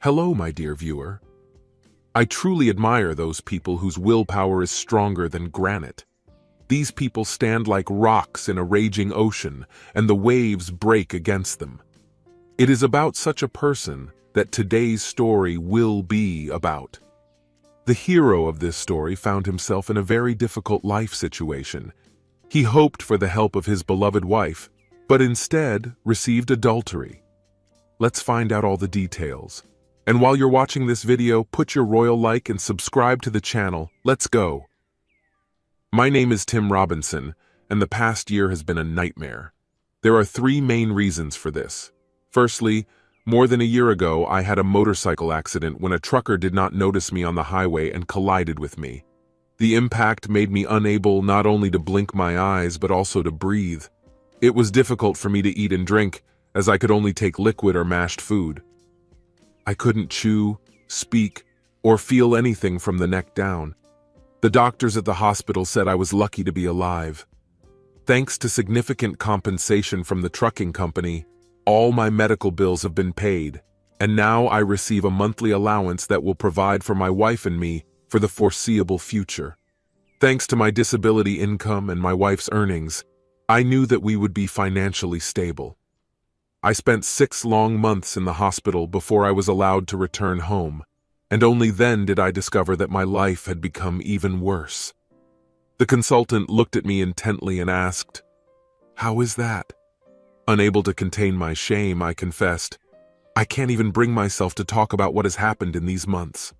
Hello, my dear viewer. I truly admire those people whose willpower is stronger than granite. These people stand like rocks in a raging ocean, and the waves break against them. It is about such a person that today's story will be about. The hero of this story found himself in a very difficult life situation. He hoped for the help of his beloved wife, but instead received adultery. Let's find out all the details. And while you're watching this video, put your royal like and subscribe to the channel. Let's go. My name is Tim Robinson, and the past year has been a nightmare. There are three main reasons for this. Firstly, more than a year ago, I had a motorcycle accident when a trucker did not notice me on the highway and collided with me. The impact made me unable not only to blink my eyes, but also to breathe. It was difficult for me to eat and drink, as I could only take liquid or mashed food. I couldn't chew, speak, or feel anything from the neck down. The doctors at the hospital said I was lucky to be alive. Thanks to significant compensation from the trucking company, all my medical bills have been paid, and now I receive a monthly allowance that will provide for my wife and me for the foreseeable future. Thanks to my disability income and my wife's earnings, I knew that we would be financially stable. I spent 6 long months in the hospital before I was allowed to return home, and only then did I discover that my life had become even worse. The consultant looked at me intently and asked, "How is that?" Unable to contain my shame, I confessed, "I can't even bring myself to talk about what has happened in these months."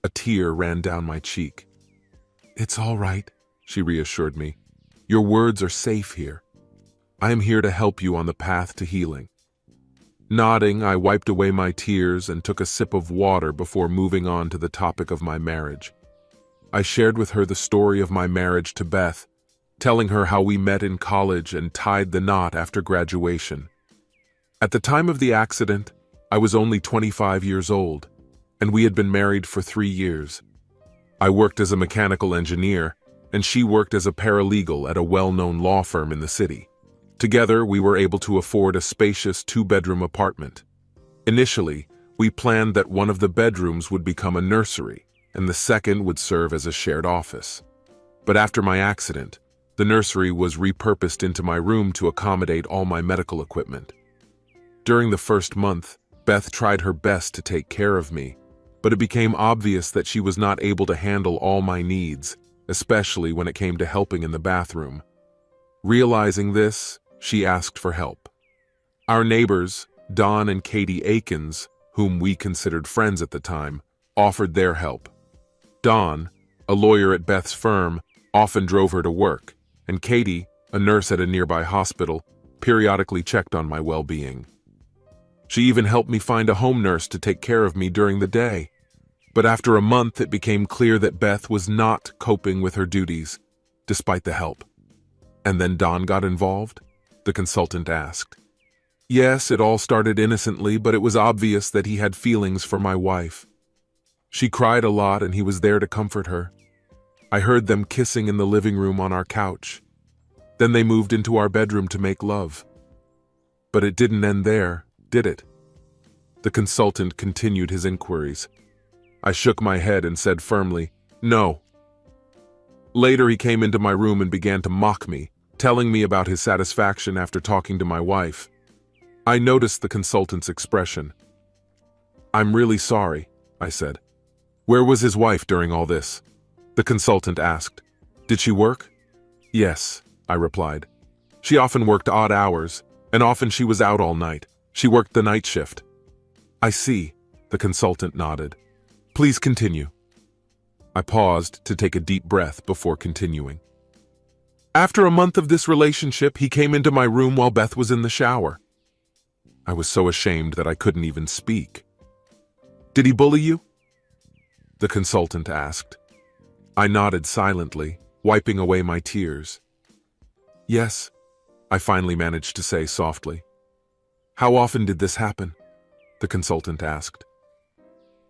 A tear ran down my cheek. "It's all right," she reassured me. "Your words are safe here. I am here to help you on the path to healing." Nodding, I wiped away my tears and took a sip of water before moving on to the topic of my marriage. I shared with her the story of my marriage to Beth, telling her how we met in college and tied the knot after graduation. At the time of the accident, I was only 25 years old, and we had been married for 3 years. I worked as a mechanical engineer, and she worked as a paralegal at a well-known law firm in the city. Together, we were able to afford a spacious 2-bedroom apartment. Initially, we planned that one of the bedrooms would become a nursery, and the second would serve as a shared office. But after my accident, the nursery was repurposed into my room to accommodate all my medical equipment. During the first month, Beth tried her best to take care of me, but it became obvious that she was not able to handle all my needs, especially when it came to helping in the bathroom. Realizing this, she asked for help. Our neighbors, Don and Katie Akins, whom we considered friends at the time, offered their help. Don, a lawyer at Beth's firm, often drove her to work, and Katie, a nurse at a nearby hospital, periodically checked on my well-being. She even helped me find a home nurse to take care of me during the day. But after a month, it became clear that Beth was not coping with her duties, despite the help. "And then Don got involved?" the consultant asked. "Yes, it all started innocently, but it was obvious that he had feelings for my wife. She cried a lot and he was there to comfort her. I heard them kissing in the living room on our couch. Then they moved into our bedroom to make love. But it didn't end there, did it?" The consultant continued his inquiries. I shook my head and said firmly, "No." Later, he came into my room and began to mock me, telling me about his satisfaction after talking to my wife. I noticed the consultant's expression. "I'm really sorry," I said. "Where was his wife during all this?" the consultant asked. "Did she work?" "Yes," I replied. "She often worked odd hours, and often she was out all night. She worked the night shift." "I see," the consultant nodded. "Please continue." I paused to take a deep breath before continuing. "After a month of this relationship, he came into my room while Beth was in the shower." I was so ashamed that I couldn't even speak. "Did he bully you?" the consultant asked. I nodded silently, wiping away my tears. "Yes," I finally managed to say softly. "How often did this happen?" the consultant asked.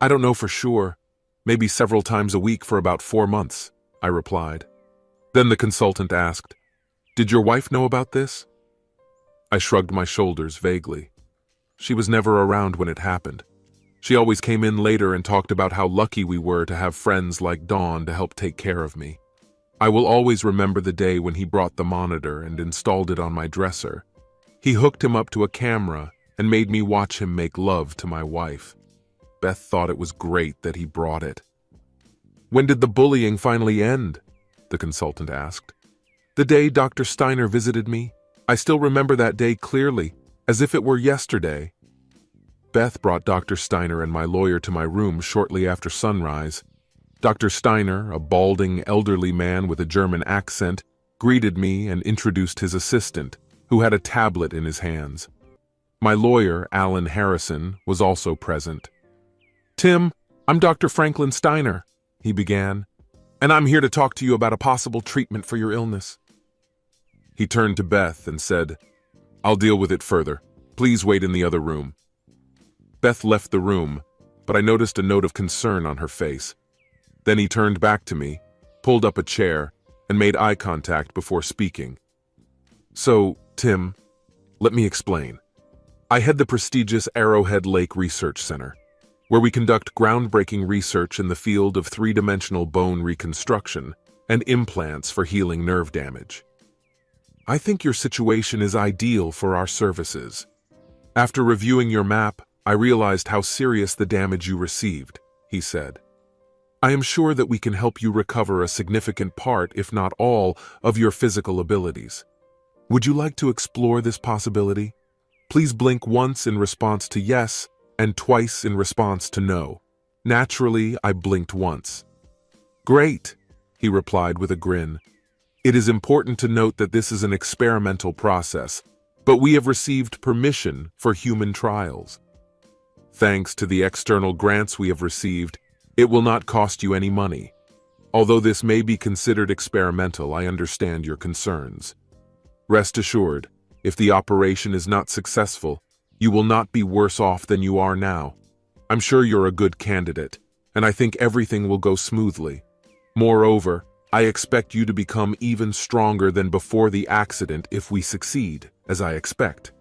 "I don't know for sure. Maybe several times a week for about 4 months," I replied. Then the consultant asked, "Did your wife know about this?" I shrugged my shoulders vaguely. She was never around when it happened. She always came in later and talked about how lucky we were to have friends like Dawn to help take care of me. I will always remember the day when he brought the monitor and installed it on my dresser. He hooked him up to a camera and made me watch him make love to my wife. Beth thought it was great that he brought it. "When did the bullying finally end?" the consultant asked. "The day Dr. Steiner visited me. I still remember that day clearly, as if it were yesterday." Beth brought Dr. Steiner and my lawyer to my room shortly after sunrise. Dr. Steiner, a balding, elderly man with a German accent, greeted me and introduced his assistant, who had a tablet in his hands. My lawyer, Alan Harrison, was also present. "Tim, I'm Dr. Franklin Steiner," he began, "and I'm here to talk to you about a possible treatment for your illness." He turned to Beth and said, "I'll deal with it further. Please wait in the other room." Beth left the room, but I noticed a note of concern on her face. Then he turned back to me, pulled up a chair, and made eye contact before speaking. "So, Tim, let me explain. I head the prestigious Arrowhead Lake Research Center, where we conduct groundbreaking research in the field of three-dimensional bone reconstruction and implants for healing nerve damage. I think your situation is ideal for our services. After reviewing your map, I realized how serious the damage you received," he said. "I am sure that we can help you recover a significant part, if not all, of your physical abilities. Would you like to explore this possibility? Please blink once in response to yes and twice in response to no." Naturally, I blinked once. "Great," he replied with a grin. "It is important to note that this is an experimental process, but we have received permission for human trials. Thanks to the external grants we have received, it will not cost you any money. Although this may be considered experimental, I understand your concerns. Rest assured, if the operation is not successful, you will not be worse off than you are now. I'm sure you're a good candidate, and I think everything will go smoothly. Moreover, I expect you to become even stronger than before the accident if we succeed, as I expect."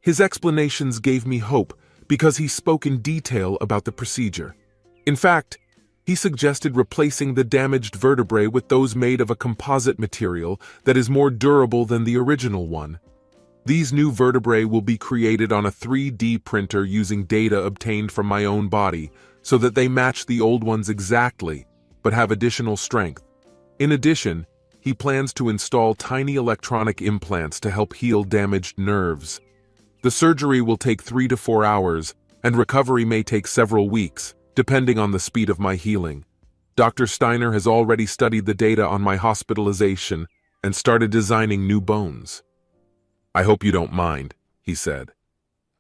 His explanations gave me hope because he spoke in detail about the procedure. In fact, he suggested replacing the damaged vertebrae with those made of a composite material that is more durable than the original one. These new vertebrae will be created on a 3D printer using data obtained from my own body so that they match the old ones exactly, but have additional strength. In addition, he plans to install tiny electronic implants to help heal damaged nerves. The surgery will take 3 to 4 hours, and recovery may take several weeks, depending on the speed of my healing. Dr. Steiner has already studied the data on my hospitalization and started designing new bones. "I hope you don't mind," he said.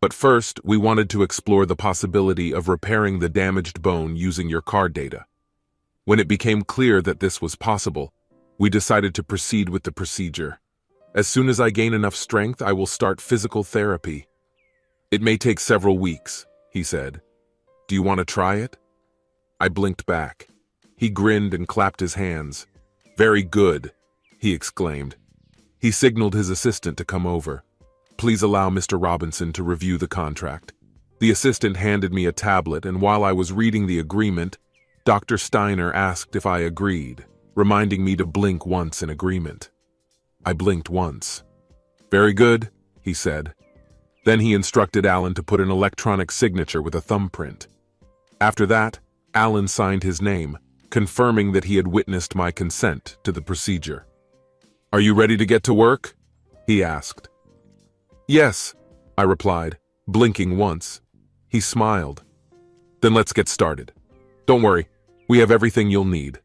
"But first, we wanted to explore the possibility of repairing the damaged bone using your card data. When it became clear that this was possible, we decided to proceed with the procedure. As soon as I gain enough strength, I will start physical therapy. It may take several weeks," he said. "Do you want to try it?" I blinked back. He grinned and clapped his hands. "Very good," he exclaimed. He signaled his assistant to come over. "Please allow Mr. Robinson to review the contract." The assistant handed me a tablet, and while I was reading the agreement, Dr. Steiner asked if I agreed, reminding me to blink once in agreement. I blinked once. "Very good," he said. Then he instructed Alan to put an electronic signature with a thumbprint. After that, Alan signed his name, confirming that he had witnessed my consent to the procedure. "Are you ready to get to work?" he asked. "Yes," I replied, blinking once. He smiled. "Then let's get started. Don't worry, we have everything you'll need."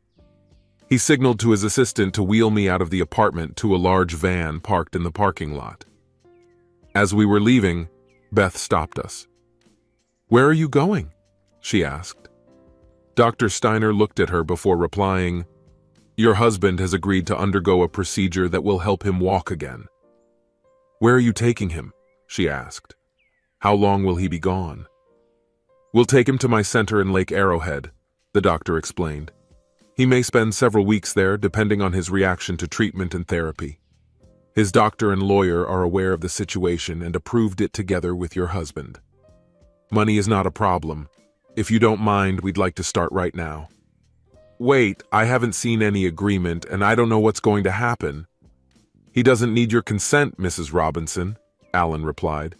He signaled to his assistant to wheel me out of the apartment to a large van parked in the parking lot. As we were leaving, Beth stopped us. "Where are you going?" she asked. Dr. Steiner looked at her before replying, "Your husband has agreed to undergo a procedure that will help him walk again." "Where are you taking him?" she asked. "How long will he be gone?" "We'll take him to my center in Lake Arrowhead," the doctor explained. "He may spend several weeks there, depending on his reaction to treatment and therapy. His doctor and lawyer are aware of the situation and approved it together with your husband." Money is not a problem. If you don't mind, we'd like to start right now. Wait, I haven't seen any agreement and I don't know what's going to happen. He doesn't need your consent, Mrs. Robinson, Alan replied.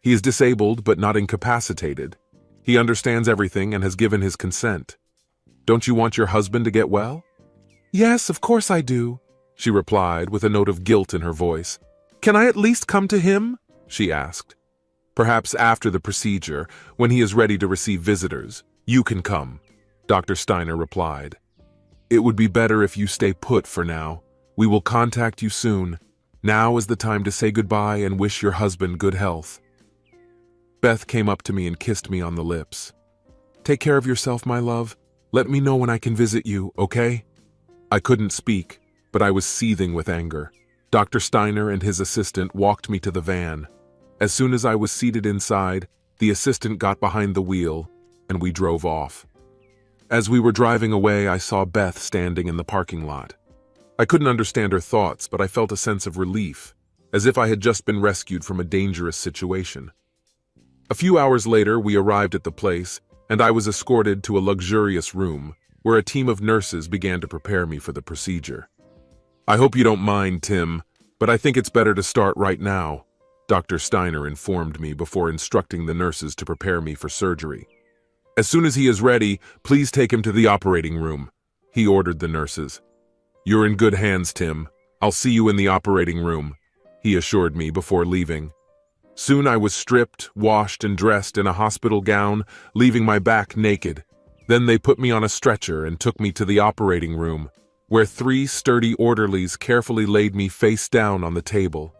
He is disabled but not incapacitated. He understands everything and has given his consent. Don't you want your husband to get well? Yes, of course I do, she replied with a note of guilt in her voice. Can I at least come to him? She asked. Perhaps after the procedure, when he is ready to receive visitors, you can come, Dr. Steiner replied. It would be better if you stay put for now. We will contact you soon. Now is the time to say goodbye and wish your husband good health. Beth came up to me and kissed me on the lips. Take care of yourself, my love. Let me know when I can visit you, okay? I couldn't speak, but I was seething with anger. Dr. Steiner and his assistant walked me to the van. As soon as I was seated inside, the assistant got behind the wheel, and we drove off. As we were driving away, I saw Beth standing in the parking lot. I couldn't understand her thoughts, but I felt a sense of relief, as if I had just been rescued from a dangerous situation. A few hours later, we arrived at the place, and I was escorted to a luxurious room, where a team of nurses began to prepare me for the procedure. I hope you don't mind, Tim, but I think it's better to start right now, Dr. Steiner informed me before instructing the nurses to prepare me for surgery. As soon as he is ready, please take him to the operating room, he ordered the nurses. You're in good hands, Tim. I'll see you in the operating room, he assured me before leaving. Soon I was stripped, washed, and dressed in a hospital gown, leaving my back naked. Then they put me on a stretcher and took me to the operating room, where 3 sturdy orderlies carefully laid me face down on the table.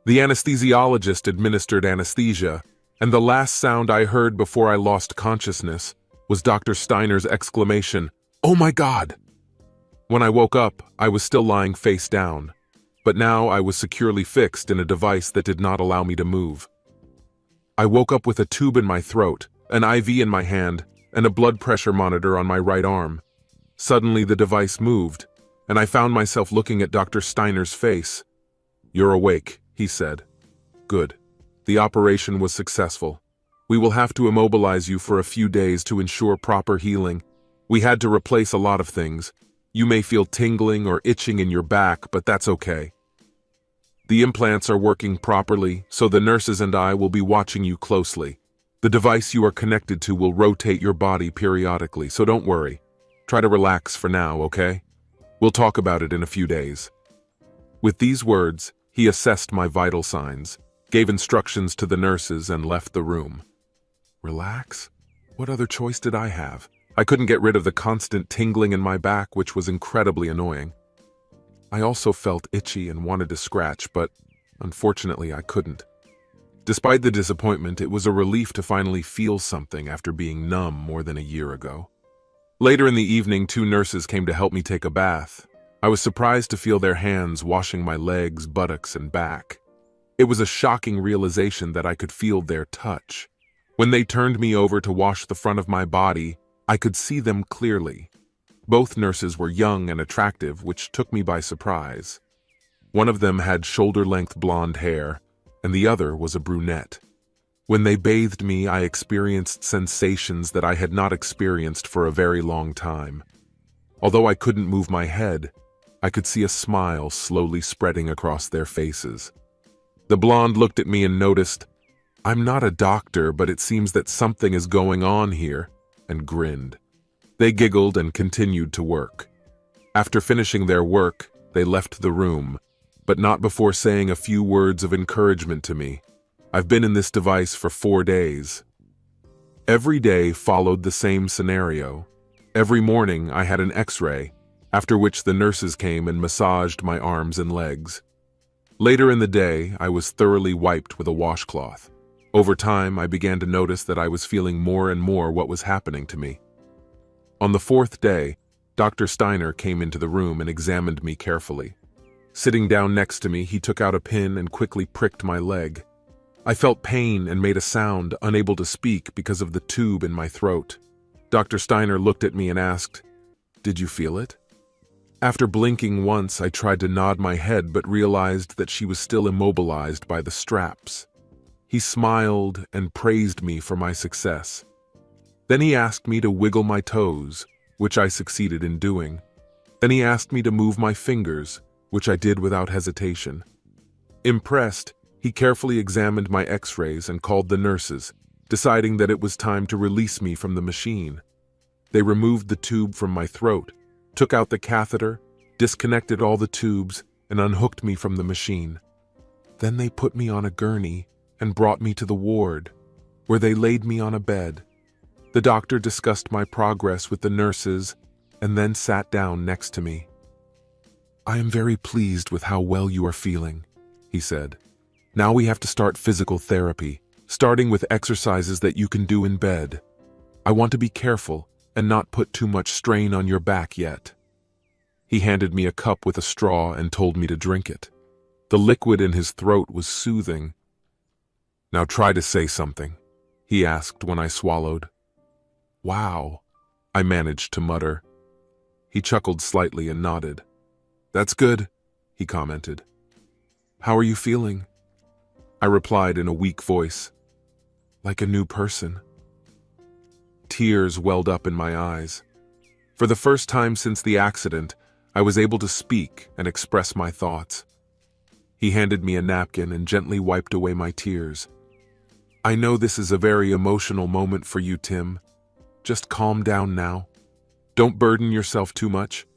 The anesthesiologist administered anesthesia, and the last sound I heard before I lost consciousness was Dr. Steiner's exclamation, "Oh my God!" When I woke up, I was still lying face down, but now I was securely fixed in a device that did not allow me to move. I woke up with a tube in my throat, an IV in my hand, and a blood pressure monitor on my right arm. Suddenly the device moved, and I found myself looking at Dr. Steiner's face. "You're awake," he said. "Good. The operation was successful. We will have to immobilize you for a few days to ensure proper healing. We had to replace a lot of things. You may feel tingling or itching in your back, but that's okay. The implants are working properly, so the nurses and I will be watching you closely. The device you are connected to will rotate your body periodically, so don't worry. Try to relax for now, okay? We'll talk about it in a few days." With these words, he assessed my vital signs, gave instructions to the nurses, and left the room. Relax? What other choice did I have? I couldn't get rid of the constant tingling in my back, which was incredibly annoying. I also felt itchy and wanted to scratch, but unfortunately I couldn't. Despite the disappointment, it was a relief to finally feel something after being numb more than a year ago. Later in the evening, 2 nurses came to help me take a bath. I was surprised to feel their hands washing my legs, buttocks, and back. It was a shocking realization that I could feel their touch. When they turned me over to wash the front of my body, I could see them clearly. Both nurses were young and attractive, which took me by surprise. One of them had shoulder-length blonde hair, and the other was a brunette. When they bathed me, I experienced sensations that I had not experienced for a very long time. Although I couldn't move my head, I could see a smile slowly spreading across their faces. The blonde looked at me and noticed, "I'm not a doctor, but it seems that something is going on here," and grinned. They giggled and continued to work. After finishing their work, they left the room, but not before saying a few words of encouragement to me. I've been in this device for 4 days. Every day followed the same scenario. Every morning I had an X-ray, after which the nurses came and massaged my arms and legs. Later in the day, I was thoroughly wiped with a washcloth. Over time, I began to notice that I was feeling more and more what was happening to me. On the 4th day, Dr. Steiner came into the room and examined me carefully. Sitting down next to me, he took out a pin and quickly pricked my leg. I felt pain and made a sound, unable to speak because of the tube in my throat. Dr. Steiner looked at me and asked, "Did you feel it?" After blinking once, I tried to nod my head but realized that she was still immobilized by the straps. He smiled and praised me for my success. Then he asked me to wiggle my toes, which I succeeded in doing. Then he asked me to move my fingers, which I did without hesitation. Impressed, he carefully examined my x-rays and called the nurses, deciding that it was time to release me from the machine. They removed the tube from my throat, took out the catheter, disconnected all the tubes, and unhooked me from the machine. Then they put me on a gurney and brought me to the ward, where they laid me on a bed. The doctor discussed my progress with the nurses and then sat down next to me. "I am very pleased with how well you are feeling," he said. "Now we have to start physical therapy, starting with exercises that you can do in bed. I want to be careful and not put too much strain on your back yet." He handed me a cup with a straw and told me to drink it. The liquid in his throat was soothing. "Now try to say something," he asked when I swallowed. "Wow," I managed to mutter. He chuckled slightly and nodded. "That's good," he commented. "How are you feeling?" I replied in a weak voice. "Like a new person." Tears welled up in my eyes. For the first time since the accident, I was able to speak and express my thoughts. He handed me a napkin and gently wiped away my tears. "I know this is a very emotional moment for you, Tim. Just calm down now. Don't burden yourself too much.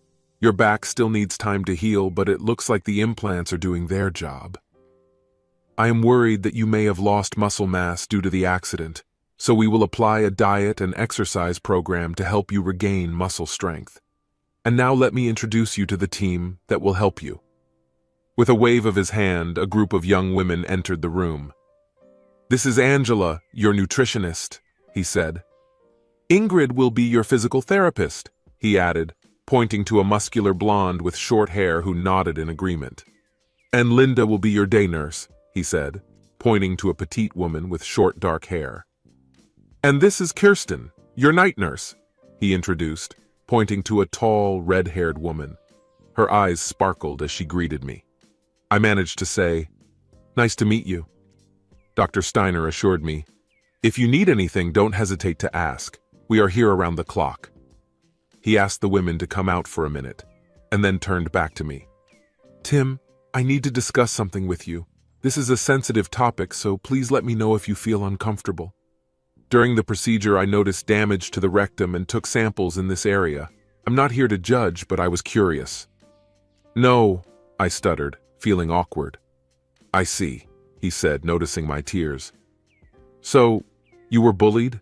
Your back still needs time to heal, but it looks like the implants are doing their job. I am worried that you may have lost muscle mass due to the accident, so we will apply a diet and exercise program to help you regain muscle strength. And now let me introduce you to the team that will help you." With a wave of his hand, a group of young women entered the room. "This is Angela, your nutritionist," he said. "Ingrid will be your physical therapist," he added, pointing to a muscular blonde with short hair who nodded in agreement. "And Linda will be your day nurse," he said, pointing to a petite woman with short dark hair. "And this is Kirsten, your night nurse," he introduced, pointing to a tall, red-haired woman. Her eyes sparkled as she greeted me. I managed to say, "Nice to meet you." Dr. Steiner assured me, "If you need anything, don't hesitate to ask. We are here around the clock." He asked the women to come out for a minute, and then turned back to me. "Tim, I need to discuss something with you. This is a sensitive topic, so please let me know if you feel uncomfortable." During the procedure, I noticed damage to the rectum and took samples in this area. I'm not here to judge, but I was curious. "No," I stuttered, feeling awkward. "I see," he said, noticing my tears. "So, you were bullied?"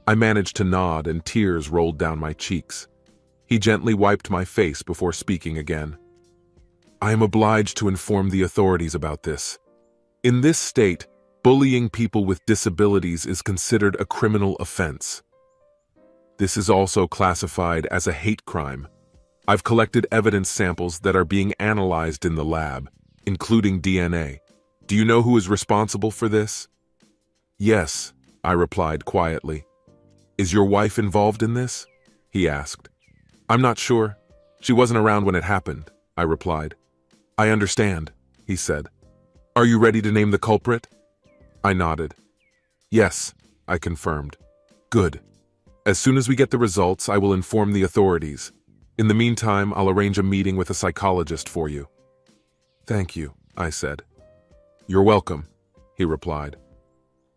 I managed to nod and tears rolled down my cheeks. He gently wiped my face before speaking again. "I am obliged to inform the authorities about this. In this state, bullying people with disabilities is considered a criminal offense. This is also classified as a hate crime. I've collected evidence samples that are being analyzed in the lab, including DNA. Do you know who is responsible for this?" "Yes," I replied quietly. "Is your wife involved in this?" he asked. "I'm not sure. She wasn't around when it happened," I replied. "I understand," he said. "Are you ready to name the culprit?" I nodded. "Yes," I confirmed. "Good. As soon as we get the results, I will inform the authorities. In the meantime, I'll arrange a meeting with a psychologist for you." "Thank you," I said. "You're welcome," he replied.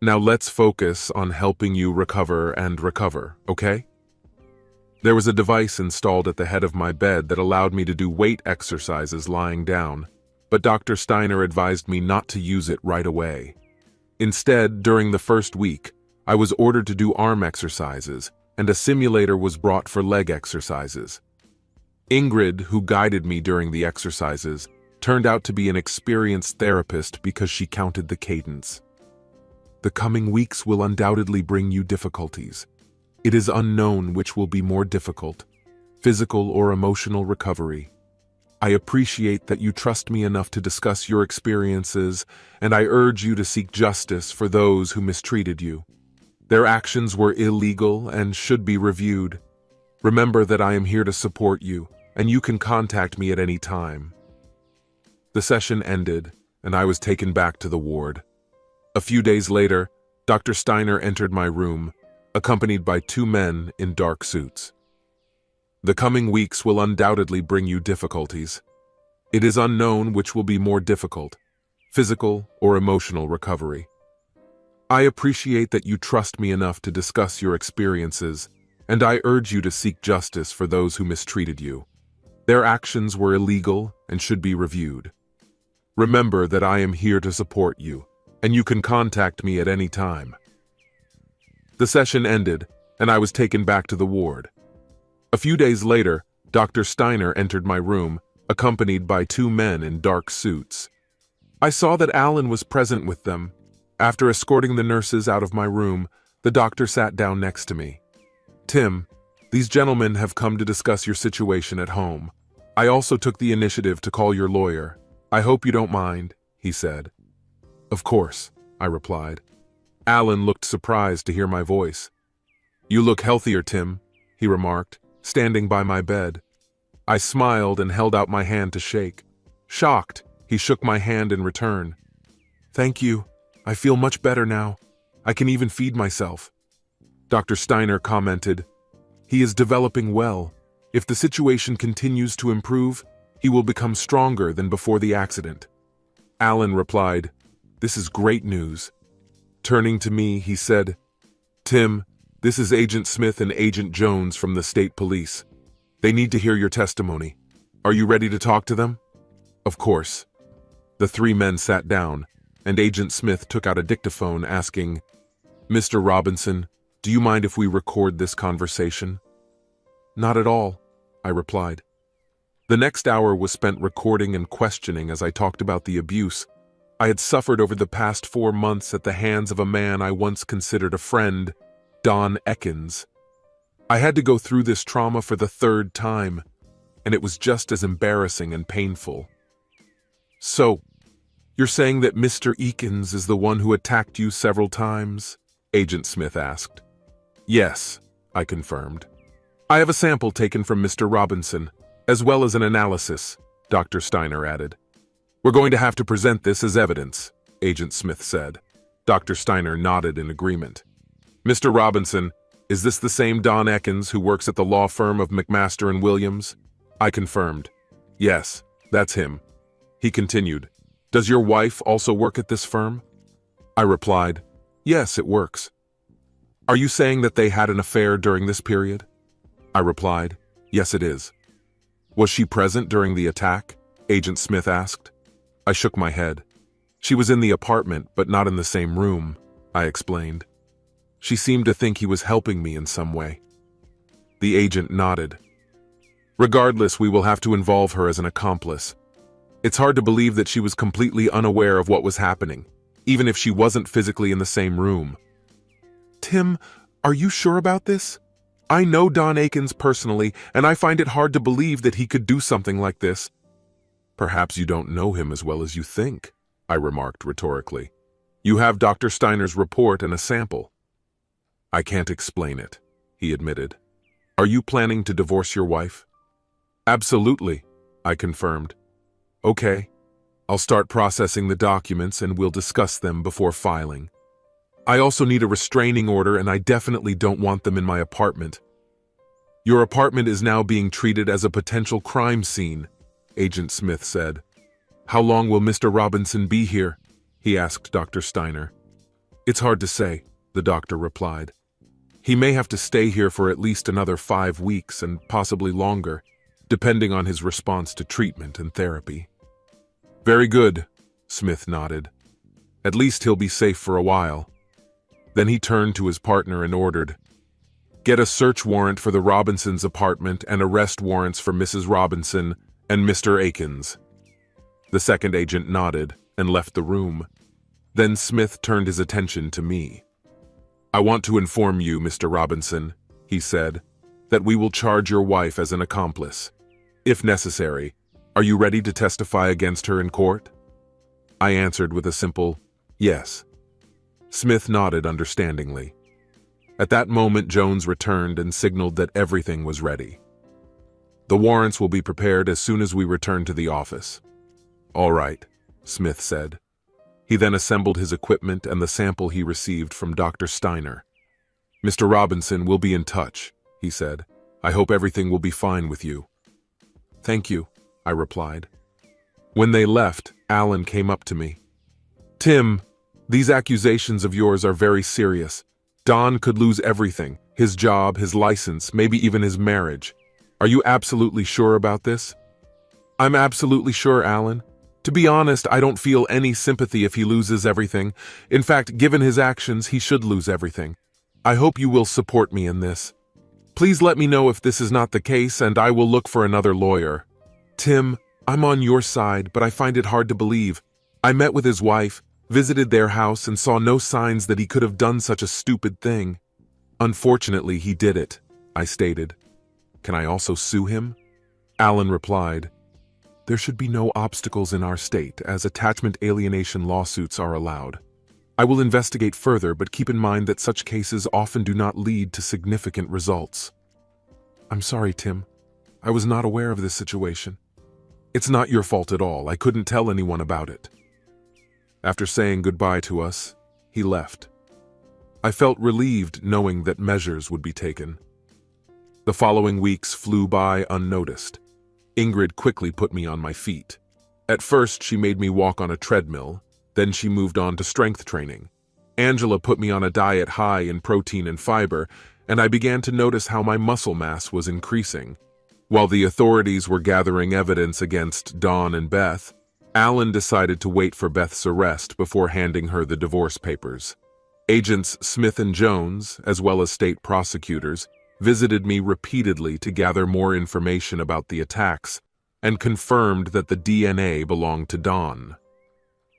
"Now let's focus on helping you recover, okay?" There was a device installed at the head of my bed that allowed me to do weight exercises lying down, but Dr. Steiner advised me not to use it right away. Instead, during the first week, I was ordered to do arm exercises, and a simulator was brought for leg exercises. Ingrid, who guided me during the exercises, turned out to be an experienced therapist because she counted the cadence. "The coming weeks will undoubtedly bring you difficulties. It is unknown which will be more difficult, physical or emotional recovery. I appreciate that you trust me enough to discuss your experiences, and I urge you to seek justice for those who mistreated you. Their actions were illegal and should be reviewed. Remember that I am here to support you, and you can contact me at any time." The session ended, and I was taken back to the ward. A few days later, Dr. Steiner entered my room, accompanied by two men in dark suits. The coming weeks will undoubtedly bring you difficulties. It is unknown which will be more difficult, physical or emotional recovery. I appreciate that you trust me enough to discuss your experiences, and I urge you to seek justice for those who mistreated you. Their actions were illegal and should be reviewed. Remember that I am here to support you, and you can contact me at any time. The session ended, and I was taken back to the ward. A few days later, Dr. Steiner entered my room, accompanied by two men in dark suits. I saw that Alan was present with them. After escorting the nurses out of my room, the doctor sat down next to me. "Tim, these gentlemen have come to discuss your situation at home. I also took the initiative to call your lawyer. I hope you don't mind," he said. "Of course," I replied. Alan looked surprised to hear my voice. "You look healthier, Tim," he remarked, standing by my bed. I smiled and held out my hand to shake. Shocked, he shook my hand in return. "Thank you. I feel much better now. I can even feed myself." Dr. Steiner commented, "He is developing well. If the situation continues to improve, he will become stronger than before the accident." Alan replied, "This is great news." Turning to me, he said, "Tim, this is Agent Smith and Agent Jones from the state police. They need to hear your testimony. Are you ready to talk to them?" "Of course." The three men sat down, and Agent Smith took out a dictaphone asking, "Mr. Robinson, do you mind if we record this conversation?" "Not at all," I replied. The next hour was spent recording and questioning as I talked about the abuse I had suffered over the past 4 months at the hands of a man I once considered a friend, Don Ekins. I had to go through this trauma for the 3rd time, and it was just as embarrassing and painful. "So, you're saying that Mr. Ekins is the one who attacked you several times?" Agent Smith asked. "Yes," I confirmed. "I have a sample taken from Mr. Robinson, as well as an analysis," Dr. Steiner added. "We're going to have to present this as evidence," Agent Smith said. Dr. Steiner nodded in agreement. "Mr. Robinson, is this the same Don Ekins who works at the law firm of McMaster and Williams?" I confirmed. "Yes, that's him." He continued, "Does your wife also work at this firm?" I replied, "Yes, it works." "Are you saying that they had an affair during this period?" I replied, "Yes, it is." "Was she present during the attack?" Agent Smith asked. I shook my head. "She was in the apartment, but not in the same room," I explained. "She seemed to think he was helping me in some way." The agent nodded. "Regardless, we will have to involve her as an accomplice. It's hard to believe that she was completely unaware of what was happening, even if she wasn't physically in the same room." "Tim, are you sure about this? I know Don Ekins personally, and I find it hard to believe that he could do something like this." "Perhaps you don't know him as well as you think," I remarked rhetorically. "You have Dr. Steiner's report and a sample." "I can't explain it," he admitted. "Are you planning to divorce your wife?" "Absolutely," I confirmed. "Okay, I'll start processing the documents and we'll discuss them before filing. I also need a restraining order and I definitely don't want them in my apartment." "Your apartment is now being treated as a potential crime scene," Agent Smith said. "How long will Mr. Robinson be here?" he asked Dr. Steiner. "It's hard to say," the doctor replied. "He may have to stay here for at least another 5 weeks and possibly longer, depending on his response to treatment and therapy." "Very good," Smith nodded. "At least he'll be safe for a while." Then he turned to his partner and ordered, "Get a search warrant for the Robinsons' apartment and arrest warrants for Mrs. Robinson and Mr. Ekins." The second agent nodded and left the room. Then Smith turned his attention to me. "I want to inform you, Mr. Robinson," he said, "that we will charge your wife as an accomplice. If necessary, are you ready to testify against her in court?" I answered with a simple, "Yes." Smith nodded understandingly. At that moment, Jones returned and signaled that everything was ready. "The warrants will be prepared as soon as we return to the office." "All right," Smith said. He then assembled his equipment and the sample he received from Dr. Steiner. "Mr. Robinson, we'll be in touch," he said. "I hope everything will be fine with you." "Thank you," I replied. When they left, Alan came up to me. "Tim, these accusations of yours are very serious. Don could lose everything, his job, his license, maybe even his marriage. Are you absolutely sure about this?" "I'm absolutely sure, Alan. To be honest, I don't feel any sympathy if he loses everything. In fact, given his actions, he should lose everything. I hope you will support me in this. Please let me know if this is not the case, and I will look for another lawyer." "Tim, I'm on your side, but I find it hard to believe. I met with his wife, visited their house, and saw no signs that he could have done such a stupid thing." "Unfortunately, he did it," I stated. "Can I also sue him?" Alan replied, "There should be no obstacles in our state, as attachment alienation lawsuits are allowed. I will investigate further, but keep in mind that such cases often do not lead to significant results." "I'm sorry, Tim. I was not aware of this situation." "It's not your fault at all. I couldn't tell anyone about it." After saying goodbye to us, he left. I felt relieved knowing that measures would be taken. The following weeks flew by unnoticed. Ingrid quickly put me on my feet. At first, she made me walk on a treadmill. Then she moved on to strength training. Angela put me on a diet high in protein and fiber, and I began to notice how my muscle mass was increasing. While the authorities were gathering evidence against Dawn and Beth, Alan decided to wait for Beth's arrest before handing her the divorce papers. Agents Smith and Jones, as well as state prosecutors, visited me repeatedly to gather more information about the attacks and confirmed that the DNA belonged to Dawn.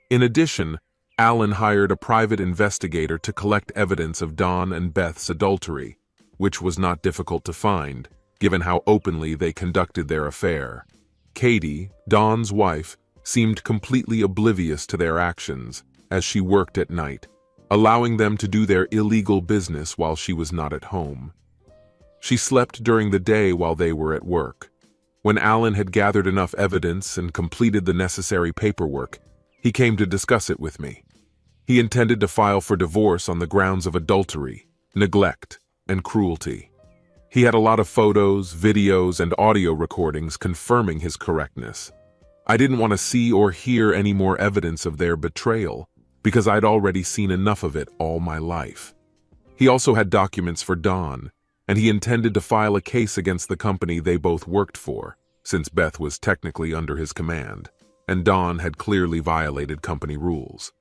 In addition, Alan hired a private investigator to collect evidence of Dawn and Beth's adultery, which was not difficult to find, given how openly they conducted their affair. Katie, Dawn's wife, seemed completely oblivious to their actions as she worked at night, allowing them to do their illegal business while she was not at home. She slept during the day while they were at work. When Alan had gathered enough evidence and completed the necessary paperwork, he came to discuss it with me. He intended to file for divorce on the grounds of adultery, neglect, and cruelty. He had a lot of photos, videos, and audio recordings confirming his correctness. I didn't want to see or hear any more evidence of their betrayal, because I'd already seen enough of it all my life. He also had documents for Dawn, and he intended to file a case against the company they both worked for, since Beth was technically under his command, and Dawn had clearly violated company rules.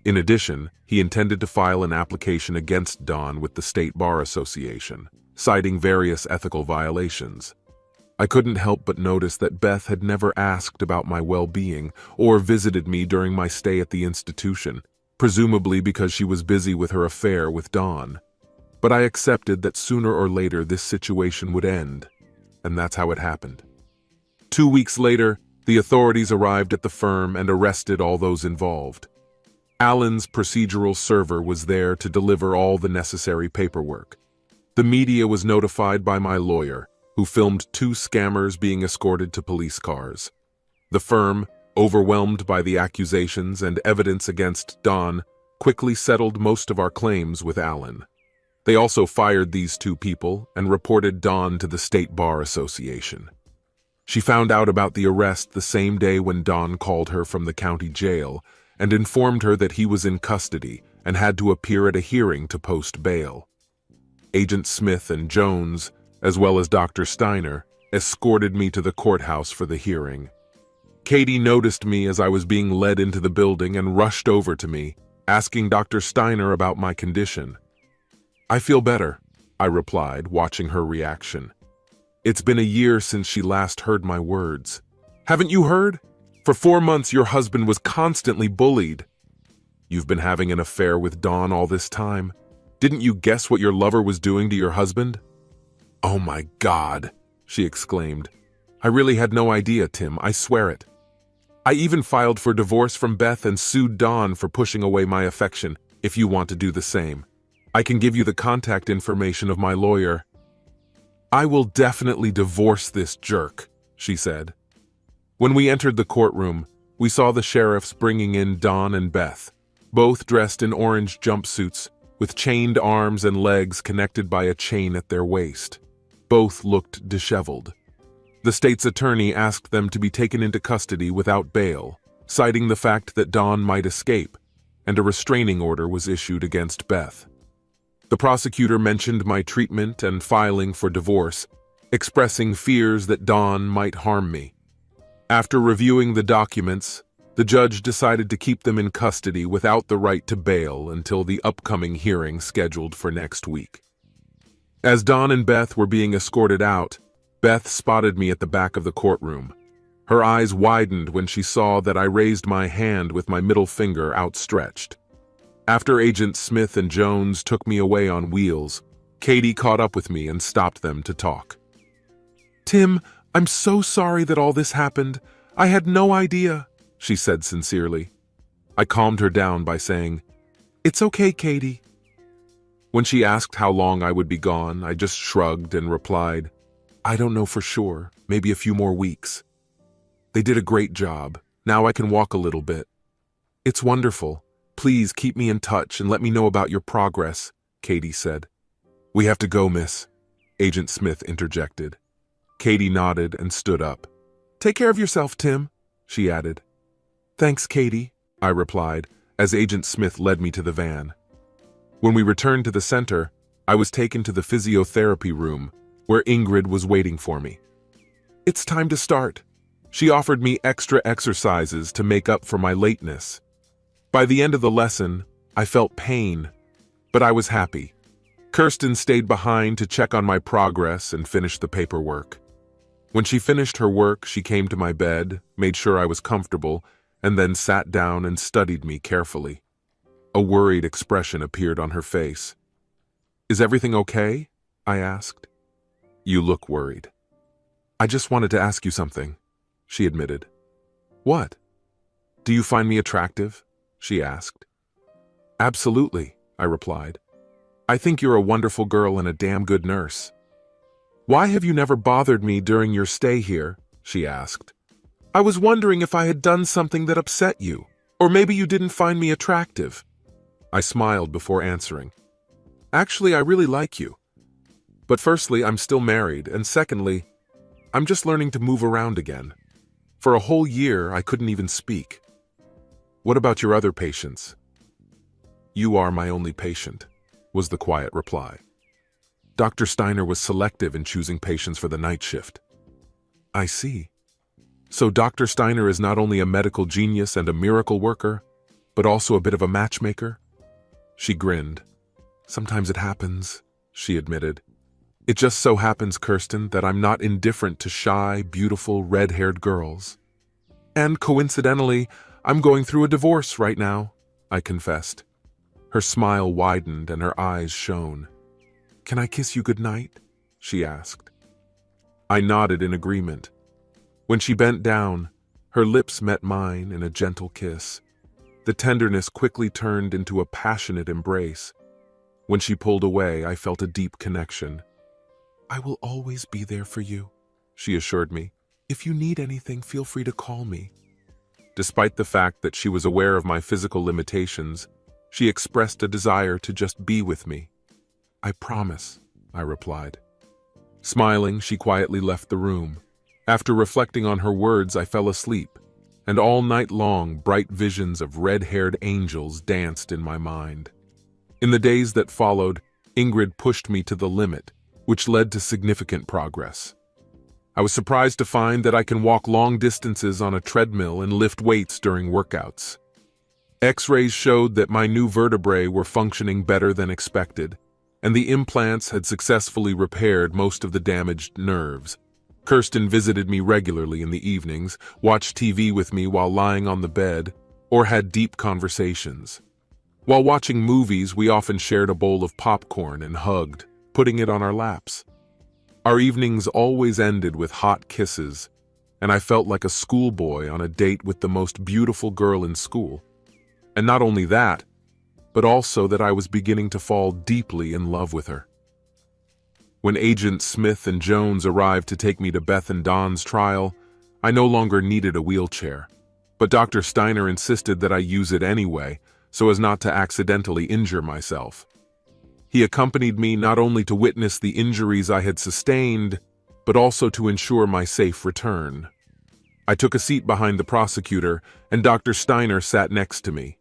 In addition, he intended to file an application against Dawn with the State Bar Association, citing various ethical violations. I couldn't help but notice that Beth had never asked about my well-being or visited me during my stay at the institution, presumably because she was busy with her affair with Dawn. But I accepted that sooner or later this situation would end, and that's how it happened. 2 weeks later, the authorities arrived at the firm and arrested all those involved. Alan's procedural server was there to deliver all the necessary paperwork. The media was notified by my lawyer, who filmed 2 scammers being escorted to police cars. The firm, overwhelmed by the accusations and evidence against Dawn, quickly settled most of our claims with Alan. They also fired these 2 people and reported Dawn to the State Bar Association. She found out about the arrest the same day when Dawn called her from the county jail and informed her that he was in custody and had to appear at a hearing to post bail. Agent Smith and Jones, as well as Dr. Steiner, escorted me to the courthouse for the hearing. Katie noticed me as I was being led into the building and rushed over to me, asking Dr. Steiner about my condition. "I feel better," I replied, watching her reaction. "It's been a year since she last heard my words." "Haven't you heard? For 4 months your husband was constantly bullied." "You've been having an affair with Dawn all this time. Didn't you guess what your lover was doing to your husband?" "Oh my God," she exclaimed. "I really had no idea, Tim, I swear it. I even filed for divorce from Beth and sued Dawn for pushing away my affection, if you want to do the same. I can give you the contact information of my lawyer." "I will definitely divorce this jerk," she said. When we entered the courtroom, we saw the sheriffs bringing in Dawn and Beth, both dressed in orange jumpsuits, with chained arms and legs connected by a chain at their waist. Both looked disheveled. The state's attorney asked them to be taken into custody without bail, citing the fact that Dawn might escape, and a restraining order was issued against Beth. The prosecutor mentioned my treatment and filing for divorce, expressing fears that Dawn might harm me. After reviewing the documents, the judge decided to keep them in custody without the right to bail until the upcoming hearing scheduled for next week. As Dawn and Beth were being escorted out, Beth spotted me at the back of the courtroom. Her eyes widened when she saw that I raised my hand with my middle finger outstretched. After Agent Smith and Jones took me away on wheels, Katie caught up with me and stopped them to talk. "Tim, I'm so sorry that all this happened. I had no idea," she said sincerely. I calmed her down by saying, "It's okay, Katie." When she asked how long I would be gone, I just shrugged and replied, "I don't know for sure, maybe a few more weeks. They did a great job. Now I can walk a little bit." "It's wonderful. Please keep me in touch and let me know about your progress," Katie said. "We have to go, miss," Agent Smith interjected. Katie nodded and stood up. "Take care of yourself, Tim," she added. "Thanks, Katie," I replied, as Agent Smith led me to the van. When we returned to the center, I was taken to the physiotherapy room, where Ingrid was waiting for me. "It's time to start." She offered me extra exercises to make up for my lateness. By the end of the lesson, I felt pain, but I was happy. Kirsten stayed behind to check on my progress and finish the paperwork. When she finished her work, she came to my bed, made sure I was comfortable, and then sat down and studied me carefully. A worried expression appeared on her face. "Is everything okay?" I asked. "You look worried." "I just wanted to ask you something," she admitted. "What?" "Do you find me attractive?" she asked. "Absolutely," I replied. "I think you're a wonderful girl and a damn good nurse." "Why have you never bothered me during your stay here?" she asked. "I was wondering if I had done something that upset you, or maybe you didn't find me attractive." I smiled before answering. "Actually, I really like you. But firstly, I'm still married, and secondly, I'm just learning to move around again. For a whole year, I couldn't even speak." "What about your other patients?" "You are my only patient," was the quiet reply. "Dr. Steiner was selective in choosing patients for the night shift." "I see. So Dr. Steiner is not only a medical genius and a miracle worker, but also a bit of a matchmaker?" She grinned. "Sometimes it happens," she admitted. "It just so happens, Kirsten, that I'm not indifferent to shy, beautiful, red-haired girls. And coincidentally, I'm going through a divorce right now," I confessed. Her smile widened and her eyes shone. "Can I kiss you goodnight?" she asked. I nodded in agreement. When she bent down, her lips met mine in a gentle kiss. The tenderness quickly turned into a passionate embrace. When she pulled away, I felt a deep connection. "I will always be there for you," she assured me. "If you need anything, feel free to call me." Despite the fact that she was aware of my physical limitations, she expressed a desire to just be with me. "I promise," I replied. Smiling, she quietly left the room. After reflecting on her words, I fell asleep, and all night long bright visions of red-haired angels danced in my mind. In the days that followed, Ingrid pushed me to the limit, which led to significant progress. I was surprised to find that I can walk long distances on a treadmill and lift weights during workouts. X-rays showed that my new vertebrae were functioning better than expected, and the implants had successfully repaired most of the damaged nerves. Kirsten visited me regularly in the evenings, watched TV with me while lying on the bed, or had deep conversations. While watching movies, we often shared a bowl of popcorn and hugged, putting it on our laps. Our evenings always ended with hot kisses, and I felt like a schoolboy on a date with the most beautiful girl in school. And not only that, but also that I was beginning to fall deeply in love with her. When Agents Smith and Jones arrived to take me to Beth and Don's trial, I no longer needed a wheelchair, but Dr. Steiner insisted that I use it anyway, so as not to accidentally injure myself. He accompanied me not only to witness the injuries I had sustained, but also to ensure my safe return. I took a seat behind the prosecutor, and Dr. Steiner sat next to me.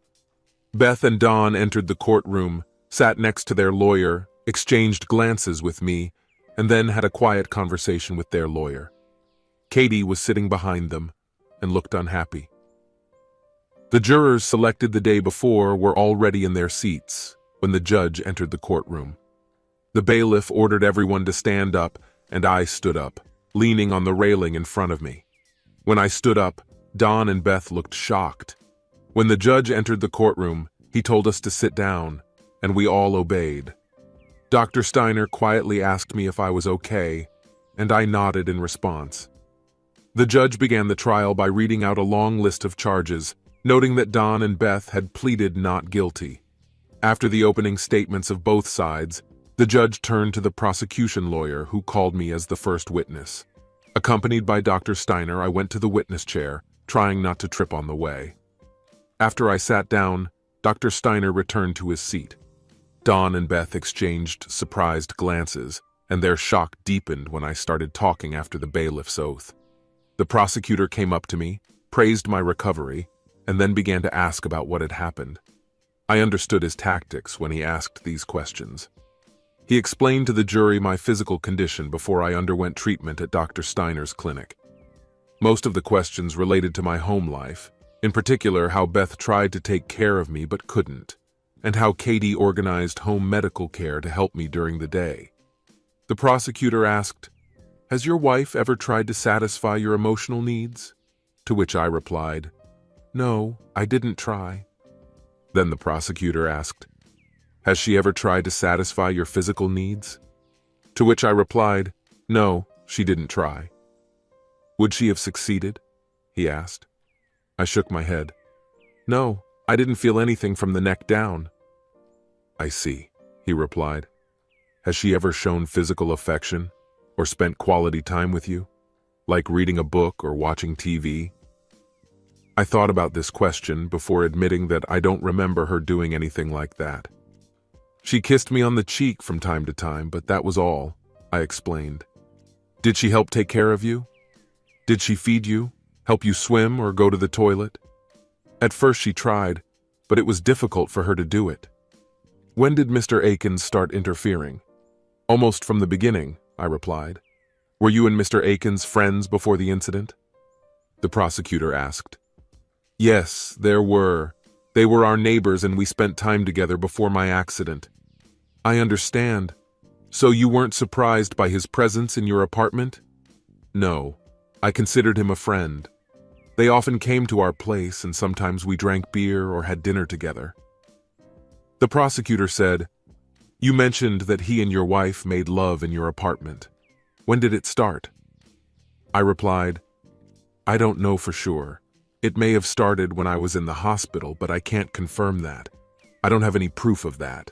Beth and Don entered the courtroom, sat next to their lawyer, exchanged glances with me, and then had a quiet conversation with their lawyer. Katie was sitting behind them and looked unhappy. The jurors selected the day before were already in their seats when the judge entered the courtroom. The bailiff ordered everyone to stand up, and I stood up, leaning on the railing in front of me. When I stood up, Don and Beth looked shocked. When the judge entered the courtroom, he told us to sit down, and we all obeyed. Dr. Steiner quietly asked me if I was okay, and I nodded in response. The judge began the trial by reading out a long list of charges, noting that Don and Beth had pleaded not guilty. After the opening statements of both sides, the judge turned to the prosecution lawyer, who called me as the first witness. Accompanied by Dr. Steiner, I went to the witness chair, trying not to trip on the way. After I sat down, Dr. Steiner returned to his seat. Don and Beth exchanged surprised glances, and their shock deepened when I started talking after the bailiff's oath. The prosecutor came up to me, praised my recovery, and then began to ask about what had happened. I understood his tactics when he asked these questions. He explained to the jury my physical condition before I underwent treatment at Dr. Steiner's clinic. Most of the questions related to my home life, in particular how Beth tried to take care of me but couldn't, and how Katie organized home medical care to help me during the day. The prosecutor asked, "Has your wife ever tried to satisfy your emotional needs?" To which I replied, "No, I didn't try." Then the prosecutor asked, "Has she ever tried to satisfy your physical needs?" To which I replied, "No, she didn't try." "Would she have succeeded?" he asked. I shook my head. "No, I didn't feel anything from the neck down." "I see," he replied. "Has she ever shown physical affection or spent quality time with you, like reading a book or watching TV?" I thought about this question before admitting that I don't remember her doing anything like that. "She kissed me on the cheek from time to time, but that was all," I explained. "Did she help take care of you? Did she feed you, help you swim, or go to the toilet?" "At first she tried, but it was difficult for her to do it." "When did Mr. Akins start interfering?" "Almost from the beginning," I replied. "Were you and Mr. Akins friends before the incident?" The prosecutor asked. "Yes, there were. They were our neighbors and we spent time together before my accident." "I understand. So you weren't surprised by his presence in your apartment?" "No. I considered him a friend. They often came to our place and sometimes we drank beer or had dinner together." The prosecutor said, "You mentioned that he and your wife made love in your apartment. When did it start?" I replied, "I don't know for sure. It may have started when I was in the hospital, but I can't confirm that. I don't have any proof of that.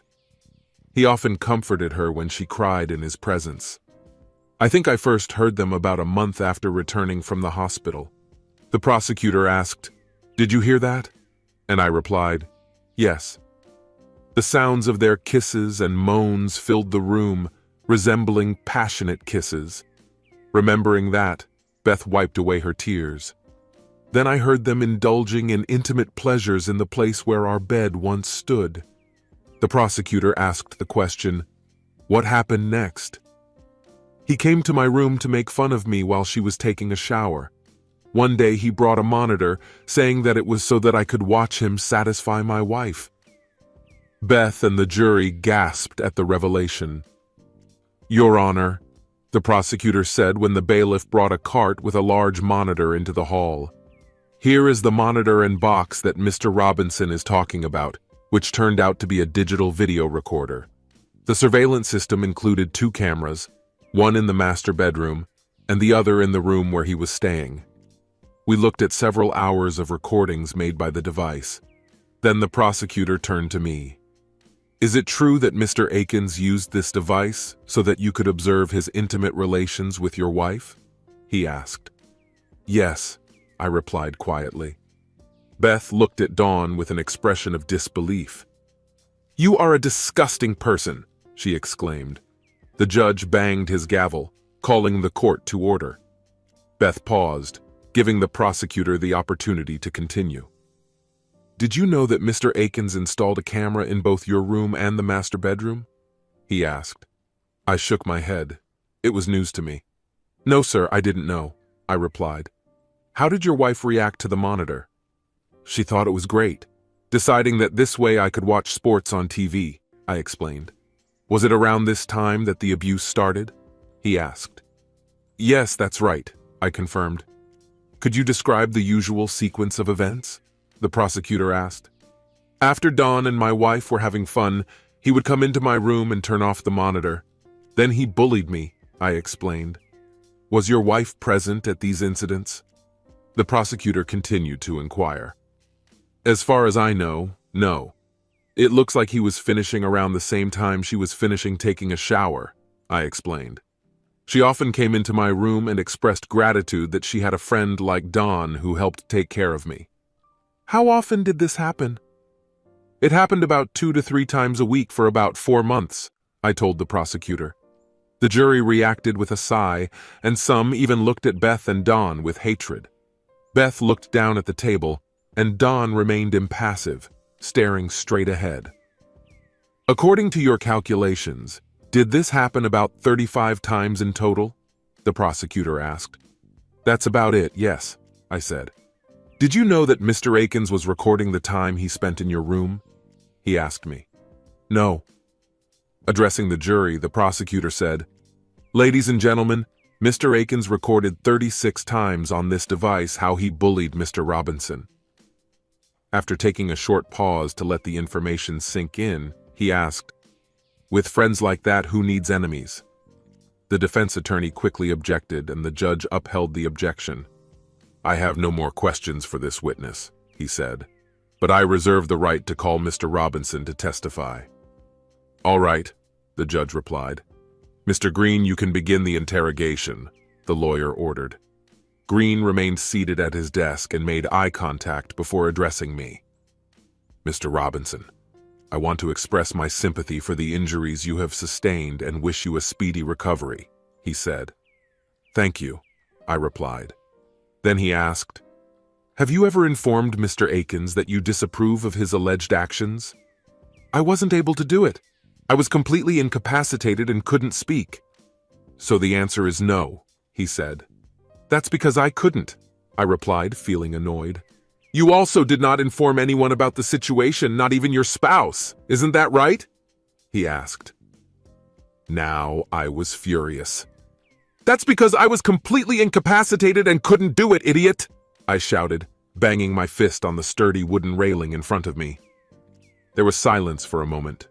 He often comforted her when she cried in his presence. I think I first heard them about a month after returning from the hospital." The prosecutor asked, "Did you hear that?" And I replied, "Yes." The sounds of their kisses and moans filled the room, resembling passionate kisses. Remembering that, Beth wiped away her tears. Then I heard them indulging in intimate pleasures in the place where our bed once stood. The prosecutor asked the question, "What happened next?" "He came to my room to make fun of me while she was taking a shower. One day he brought a monitor, saying that it was so that I could watch him satisfy my wife." Beth and the jury gasped at the revelation. "Your Honor," the prosecutor said when the bailiff brought a cart with a large monitor into the hall. "Here is the monitor and box that Mr. Robinson is talking about, which turned out to be a digital video recorder. The surveillance system included 2 cameras, one in the master bedroom and the other in the room where he was staying. We looked at several hours of recordings made by the device. Then the prosecutor turned to me. "Is it true that Mr. Akins used this device so that you could observe his intimate relations with your wife?" he asked. "Yes," I replied quietly. Beth looked at Dawn with an expression of disbelief. "You are a disgusting person," she exclaimed. The judge banged his gavel, calling the court to order. Beth paused, giving the prosecutor the opportunity to continue. "Did you know that Mr. Akins installed a camera in both your room and the master bedroom?" he asked. I shook my head. It was news to me. "No, sir, I didn't know," I replied. "How did your wife react to the monitor?" "She thought it was great, deciding that this way I could watch sports on TV," I explained. "Was it around this time that the abuse started?" he asked. "Yes, that's right," I confirmed. "Could you describe the usual sequence of events?" the prosecutor asked. "After Dawn and my wife were having fun, he would come into my room and turn off the monitor. Then he bullied me," I explained. "Was your wife present at these incidents?" The prosecutor continued to inquire. "As far as I know, no. It looks like he was finishing around the same time she was finishing taking a shower," I explained. "She often came into my room and expressed gratitude that she had a friend like Dawn who helped take care of me." "How often did this happen?" "It happened about 2 to 3 times a week for about 4 months, I told the prosecutor. The jury reacted with a sigh, and some even looked at Beth and Dawn with hatred. Beth looked down at the table, and Dawn remained impassive, staring straight ahead. "According to your calculations, did this happen about 35 times in total?" the prosecutor asked. "That's about it, yes," I said. "Did you know that Mr. Akins was recording the time he spent in your room?" he asked me. "No." Addressing the jury, the prosecutor said, "Ladies and gentlemen, Mr. Akins recorded 36 times on this device how he bullied Mr. Robinson." After taking a short pause to let the information sink in, he asked, "With friends like that, who needs enemies?" The defense attorney quickly objected, and the judge upheld the objection. "I have no more questions for this witness," he said, "but I reserve the right to call Mr. Robinson to testify." "All right," the judge replied. "Mr. Green, you can begin the interrogation," the lawyer ordered. Green remained seated at his desk and made eye contact before addressing me. "Mr. Robinson, I want to express my sympathy for the injuries you have sustained and wish you a speedy recovery," he said. "Thank you," I replied. Then he asked, "Have you ever informed Mr. Akins that you disapprove of his alleged actions?" "I wasn't able to do it. I was completely incapacitated and couldn't speak." "So the answer is no," he said. "That's because I couldn't," I replied, feeling annoyed. "You also did not inform anyone about the situation, not even your spouse. Isn't that right?" he asked. Now I was furious. "That's because I was completely incapacitated and couldn't do it, idiot!" I shouted, banging my fist on the sturdy wooden railing in front of me. There was silence for a moment.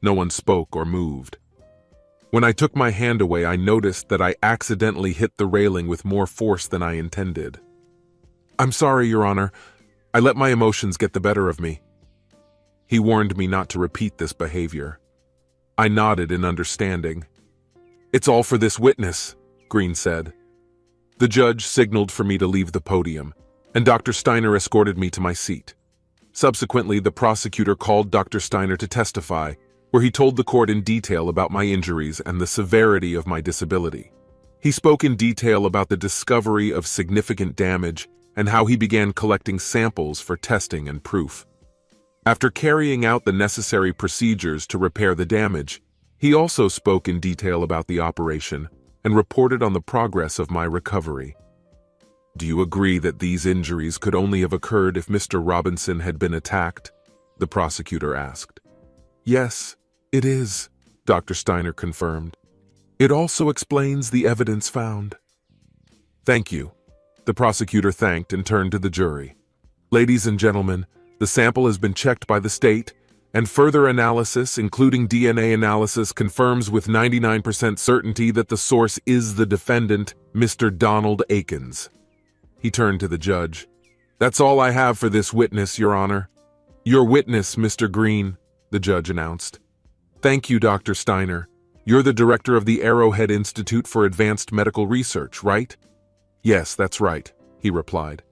No one spoke or moved. When I took my hand away, I noticed that I accidentally hit the railing with more force than I intended. "I'm sorry, Your Honor. I let my emotions get the better of me." He warned me not to repeat this behavior. I nodded in understanding. "It's all for this witness," Green said. The judge signaled for me to leave the podium, and Dr. Steiner escorted me to my seat. Subsequently, the prosecutor called Dr. Steiner to testify, where he told the court in detail about my injuries and the severity of my disability. He spoke in detail about the discovery of significant damage and how he began collecting samples for testing and proof. After carrying out the necessary procedures to repair the damage, he also spoke in detail about the operation and reported on the progress of my recovery. "Do you agree that these injuries could only have occurred if Mr. Robinson had been attacked?" the prosecutor asked. "Yes, it is," Dr. Steiner confirmed. "It also explains the evidence found." "Thank you," the prosecutor thanked and turned to the jury. "Ladies and gentlemen, the sample has been checked by the state, and further analysis, including DNA analysis, confirms with 99% certainty that the source is the defendant, Mr. Donald Akins." He turned to the judge. "That's all I have for this witness, Your Honor." "Your witness, Mr. Green," the judge announced. "Thank you, Dr. Steiner. You're the director of the Arrowhead Institute for Advanced Medical Research, right?" "Yes, that's right," he replied.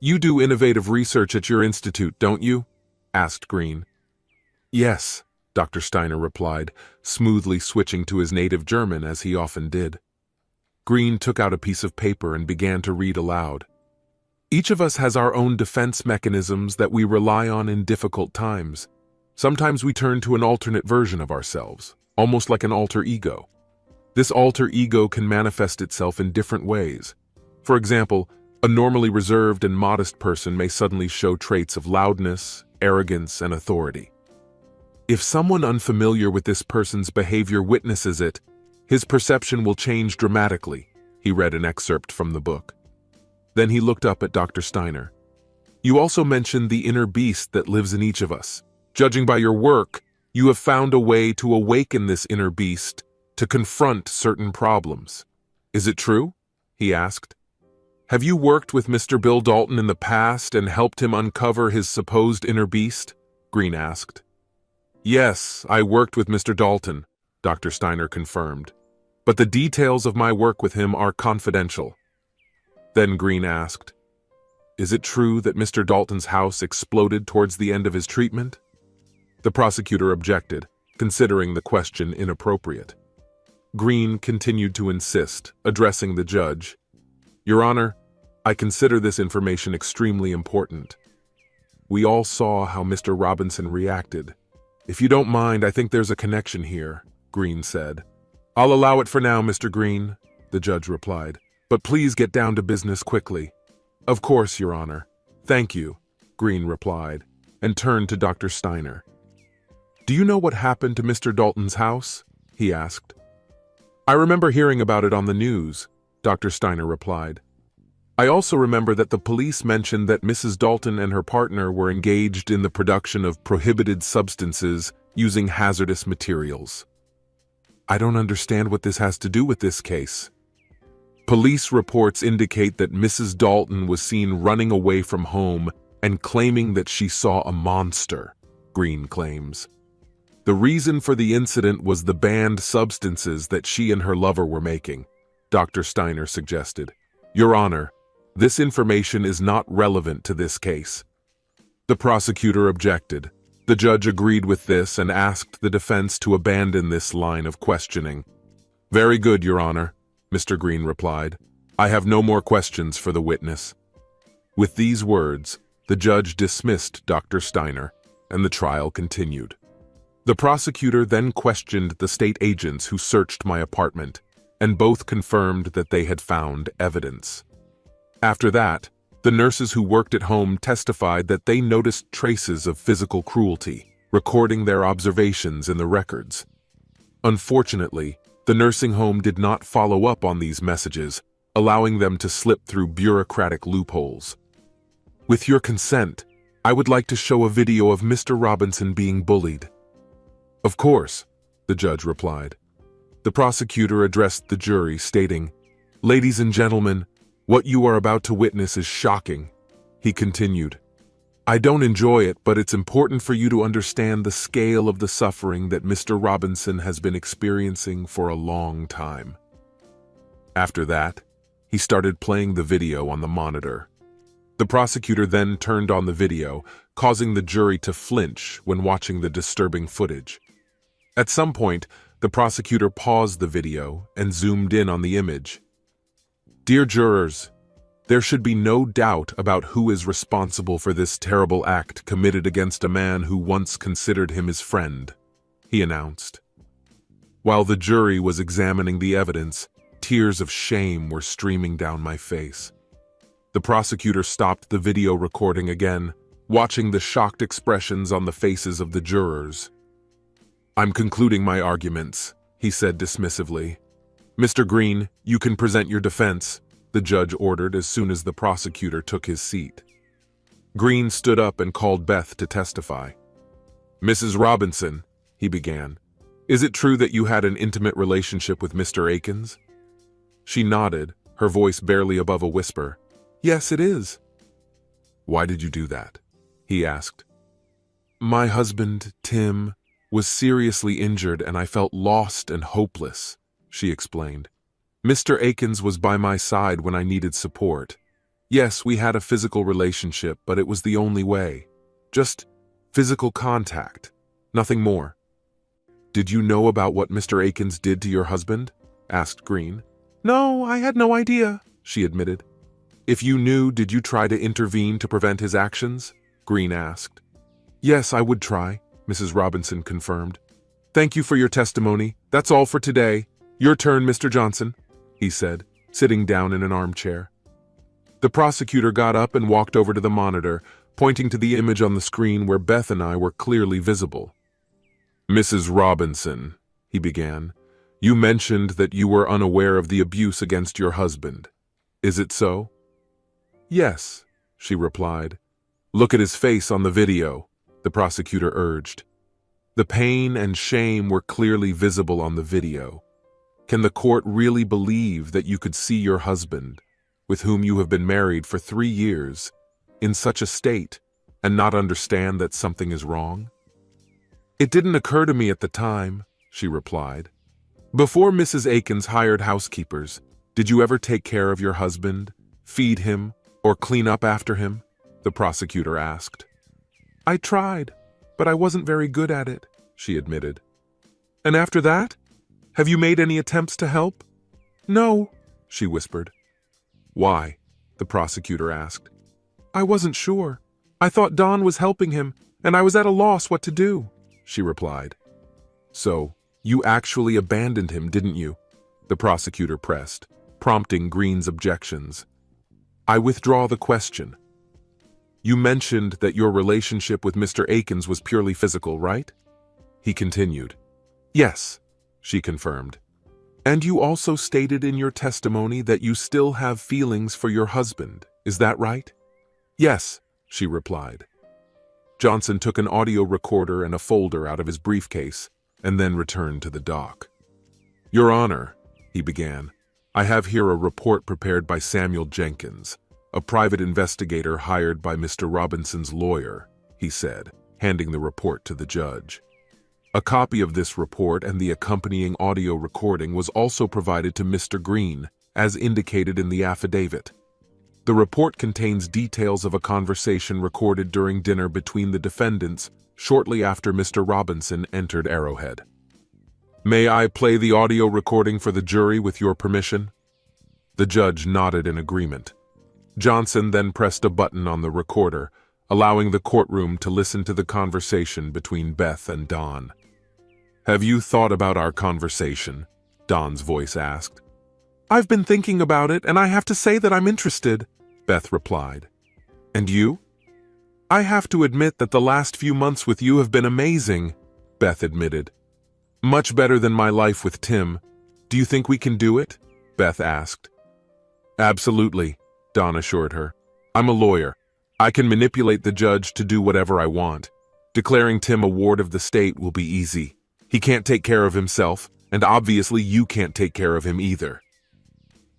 You do innovative research at your institute, don't you? Asked Green. Yes, Dr. Steiner replied, smoothly switching to his native German as he often did. Green took out a piece of paper and began to read aloud. Each of us has our own defense mechanisms that we rely on in difficult times. Sometimes we turn to an alternate version of ourselves, almost like an alter ego. This alter ego can manifest itself in different ways. For example, a normally reserved and modest person may suddenly show traits of loudness, arrogance, and authority. If someone unfamiliar with this person's behavior witnesses it, his perception will change dramatically, he read an excerpt from the book. Then he looked up at Dr. Steiner. You also mentioned the inner beast that lives in each of us. Judging by your work, you have found a way to awaken this inner beast to confront certain problems. Is it true? He asked. Have you worked with Mr. Bill Dalton in the past and helped him uncover his supposed inner beast? Green asked. Yes, I worked with Mr. Dalton, Dr. Steiner confirmed. But the details of my work with him are confidential. Then Green asked, Is it true that Mr. Dalton's house exploded towards the end of his treatment? The prosecutor objected, considering the question inappropriate. Green continued to insist, addressing the judge. Your Honor, I consider this information extremely important. We all saw how Mr. Robinson reacted. If you don't mind, I think there's a connection here, Green said. I'll allow it for now, Mr. Green, the judge replied. But please get down to business quickly. Of course, Your Honor. Thank you, Green replied, and turned to Dr. Steiner. Do you know what happened to Mr. Dalton's house? He asked. I remember hearing about it on the news, Dr. Steiner replied. I also remember that the police mentioned that Mrs. Dalton and her partner were engaged in the production of prohibited substances using hazardous materials. I don't understand what this has to do with this case. Police reports indicate that Mrs. Dalton was seen running away from home and claiming that she saw a monster, Green claims. The reason for the incident was the banned substances that she and her lover were making, Dr. Steiner suggested. Your Honor, this information is not relevant to this case. The prosecutor objected. The judge agreed with this and asked the defense to abandon this line of questioning. Very good, Your Honor, Mr. Green replied. I have no more questions for the witness. With these words, the judge dismissed Dr. Steiner, and the trial continued. The prosecutor then questioned the state agents who searched my apartment, and both confirmed that they had found evidence. After that, the nurses who worked at home testified that they noticed traces of physical cruelty, recording their observations in the records. Unfortunately, the nursing home did not follow up on these messages, allowing them to slip through bureaucratic loopholes. With your consent, I would like to show a video of Mr. Robinson being bullied. Of course, the judge replied. The prosecutor addressed the jury, stating, Ladies and gentlemen, what you are about to witness is shocking. He continued, I don't enjoy it, but it's important for you to understand the scale of the suffering that Mr. Robinson has been experiencing for a long time. After that, he started playing the video on the monitor. The prosecutor then turned on the video, causing the jury to flinch when watching the disturbing footage. At some point, the prosecutor paused the video and zoomed in on the image. Dear jurors, there should be no doubt about who is responsible for this terrible act committed against a man who once considered him his friend, he announced. While the jury was examining the evidence, tears of shame were streaming down my face. The prosecutor stopped the video recording again, watching the shocked expressions on the faces of the jurors. I'm concluding my arguments, he said dismissively. Mr. Green, you can present your defense, the judge ordered as soon as the prosecutor took his seat. Green stood up and called Beth to testify. Mrs. Robinson, he began, is it true that you had an intimate relationship with Mr. Akins? She nodded, her voice barely above a whisper. Yes, it is. Why did you do that? He asked. My husband, Tim, was seriously injured and I felt lost and hopeless, she explained. Mr. Akins was by my side when I needed support. Yes, we had a physical relationship, but it was the only way. Just physical contact. Nothing more. Did you know about what Mr. Akins did to your husband? Asked Green. No, I had no idea, she admitted. If you knew, did you try to intervene to prevent his actions? Green asked. Yes, I would try, Mrs. Robinson confirmed. Thank you for your testimony. That's all for today. Your turn, Mr. Johnson, he said, sitting down in an armchair. The prosecutor got up and walked over to the monitor, pointing to the image on the screen where Beth and I were clearly visible. Mrs. Robinson, he began, you mentioned that you were unaware of the abuse against your husband. Is it so? Yes, she replied. Look at his face on the video, the prosecutor urged. The pain and shame were clearly visible on the video. Can the court really believe that you could see your husband, with whom you have been married for 3 years, in such a state, and not understand that something is wrong? It didn't occur to me at the time, she replied. Before Mrs. Akins hired housekeepers, did you ever take care of your husband, feed him, or clean up after him? The prosecutor asked. I tried, but I wasn't very good at it, she admitted. And after that? Have you made any attempts to help? No, she whispered. Why? The prosecutor asked. I wasn't sure. I thought Don was helping him, and I was at a loss what to do, she replied. So, you actually abandoned him, didn't you? The prosecutor pressed, prompting Green's objections. I withdraw the question. You mentioned that your relationship with Mr. Akins was purely physical, right? He continued. Yes, she confirmed. And you also stated in your testimony that you still have feelings for your husband, is that right? Yes, she replied. Johnson took an audio recorder and a folder out of his briefcase and then returned to the dock. Your Honor, he began, I have here a report prepared by Samuel Jenkins, a private investigator hired by Mr. Robinson's lawyer, he said, handing the report to the judge. A copy of this report and the accompanying audio recording was also provided to Mr. Green, as indicated in the affidavit. The report contains details of a conversation recorded during dinner between the defendants shortly after Mr. Robinson entered Arrowhead. May I play the audio recording for the jury with your permission? The judge nodded in agreement. Johnson then pressed a button on the recorder, allowing the courtroom to listen to the conversation between Beth and Don. Have you thought about our conversation? Don's voice asked. I've been thinking about it, and I have to say that I'm interested, Beth replied. And you? I have to admit that the last few months with you have been amazing, Beth admitted. Much better than my life with Tim. Do you think we can do it? Beth asked. Absolutely, Don assured her. I'm a lawyer. I can manipulate the judge to do whatever I want. Declaring Tim a ward of the state will be easy. He can't take care of himself, and obviously you can't take care of him either.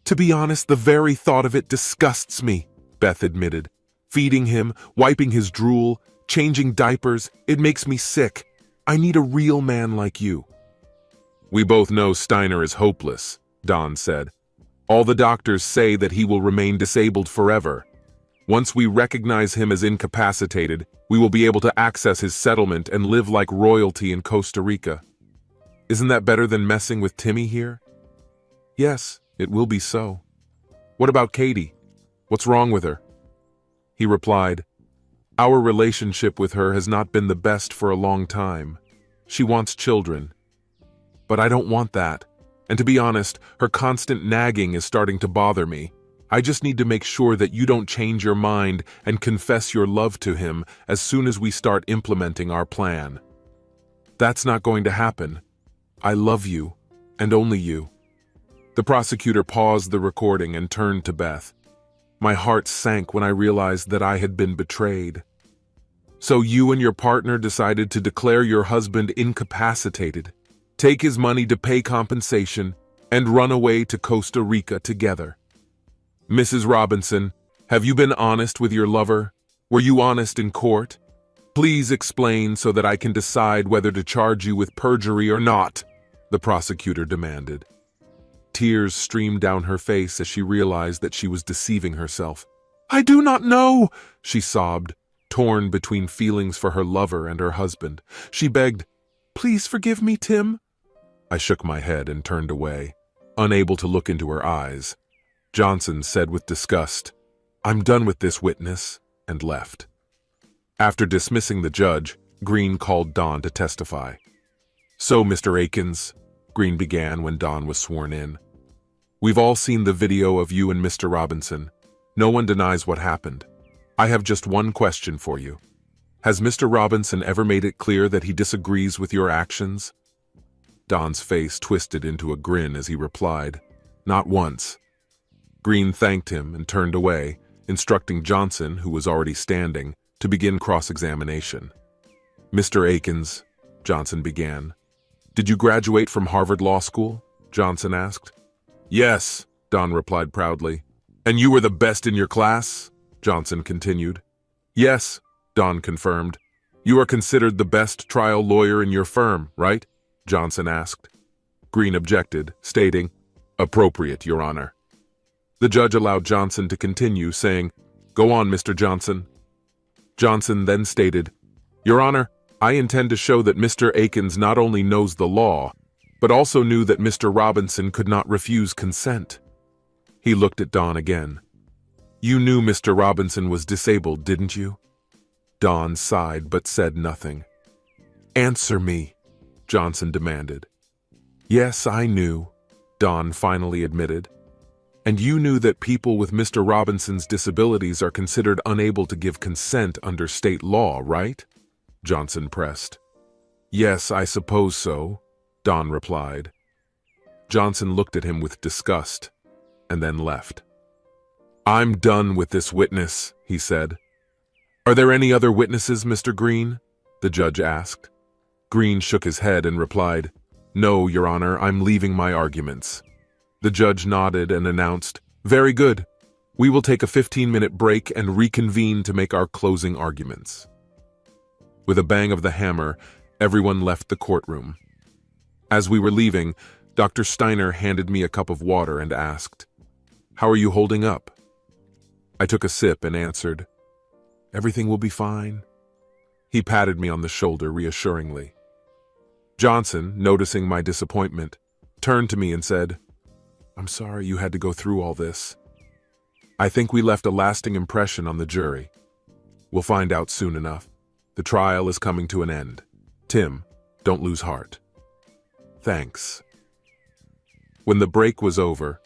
To be honest, the very thought of it disgusts me, Beth admitted. Feeding him, wiping his drool, changing diapers, it makes me sick. I need a real man like you. We both know Steiner is hopeless, Don said. All the doctors say that he will remain disabled forever. Once we recognize him as incapacitated, we will be able to access his settlement and live like royalty in Costa Rica. Isn't that better than messing with Timmy here? Yes, it will be so. What about Katie? What's wrong with her? He replied, Our relationship with her has not been the best for a long time. She wants children. But I don't want that. And to be honest, her constant nagging is starting to bother me. I just need to make sure that you don't change your mind and confess your love to him as soon as we start implementing our plan. That's not going to happen. I love you, and only you. The prosecutor paused the recording and turned to Beth. My heart sank when I realized that I had been betrayed. So you and your partner decided to declare your husband incapacitated, take his money to pay compensation, and run away to Costa Rica together. Mrs. Robinson, have you been honest with your lover? Were you honest in court? Please explain so that I can decide whether to charge you with perjury or not, the prosecutor demanded. Tears streamed down her face as she realized that she was deceiving herself. I do not know, she sobbed, torn between feelings for her lover and her husband. She begged, "Please forgive me, Tim." I shook my head and turned away, unable to look into her eyes. Johnson said with disgust, "I'm done with this witness," and left. After dismissing the judge, Green called Don to testify. "So, Mr. Akins," Green began when Don was sworn in, "we've all seen the video of you and Mr. Robinson. No one denies what happened. I have just one question for you. Has Mr. Robinson ever made it clear that he disagrees with your actions?" Don's face twisted into a grin as he replied, "Not once." Green thanked him and turned away, instructing Johnson, who was already standing, to begin cross-examination. "Mr. Akins," Johnson began. "Did you graduate from Harvard Law School?" Johnson asked. "Yes," Don replied proudly. "And you were the best in your class?" Johnson continued. "Yes," Don confirmed. "You are considered the best trial lawyer in your firm, right?" Johnson asked. Green objected, stating, "Appropriate, Your Honor." The judge allowed Johnson to continue, saying, "Go on, Mr. Johnson." Johnson then stated, "Your Honor, I intend to show that Mr. Akins not only knows the law, but also knew that Mr. Robinson could not refuse consent." He looked at Don again. "You knew Mr. Robinson was disabled, didn't you?" Don sighed but said nothing. "Answer me," Johnson demanded. "Yes, I knew," Don finally admitted. "And you knew that people with Mr. Robinson's disabilities are considered unable to give consent under state law, right?" Johnson pressed. "Yes, I suppose so," Don replied. Johnson looked at him with disgust, and then left. "I'm done with this witness," he said. "Are there any other witnesses, Mr. Green?" the judge asked. Green shook his head and replied, "No, Your Honor, I'm leaving my arguments." The judge nodded and announced, "Very good. We will take a 15-minute break and reconvene to make our closing arguments." With a bang of the hammer, everyone left the courtroom. As we were leaving, Dr. Steiner handed me a cup of water and asked, "How are you holding up?" I took a sip and answered, "Everything will be fine." He patted me on the shoulder reassuringly. Johnson, noticing my disappointment, turned to me and said, "I'm sorry you had to go through all this. I think we left a lasting impression on the jury. We'll find out soon enough. The trial is coming to an end. Tim, don't lose heart." "Thanks." When the break was over,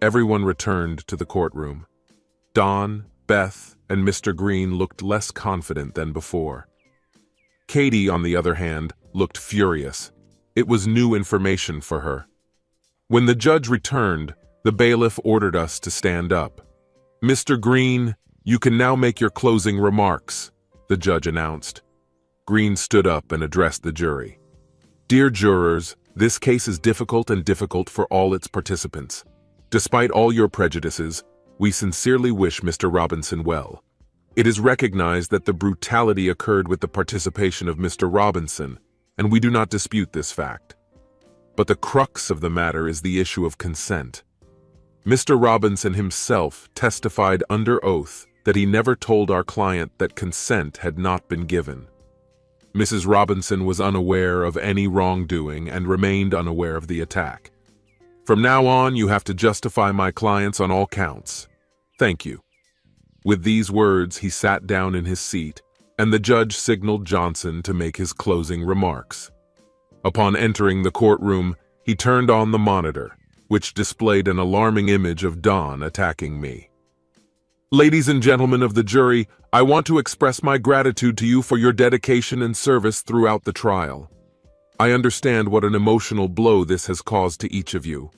everyone returned to the courtroom. Don, Beth, and Mr. Green looked less confident than before. Katie, on the other hand, looked furious. It was new information for her. When the judge returned, the bailiff ordered us to stand up. "Mr. Green, you can now make your closing remarks," the judge announced. Green stood up and addressed the jury. "Dear jurors, this case is difficult for all its participants. Despite all your prejudices, we sincerely wish Mr. Robinson well. It is recognized that the brutality occurred with the participation of Mr. Robinson, and we do not dispute this fact. But the crux of the matter is the issue of consent. Mr. Robinson himself testified under oath that he never told our client that consent had not been given. Mrs. Robinson was unaware of any wrongdoing and remained unaware of the attack. From now on, you have to justify my clients on all counts. Thank you." With these words, he sat down in his seat, and the judge signaled Johnson to make his closing remarks. Upon entering the courtroom, he turned on the monitor, which displayed an alarming image of Don attacking me. "Ladies and gentlemen of the jury, I want to express my gratitude to you for your dedication and service throughout the trial. I understand what an emotional blow this has caused to each of you.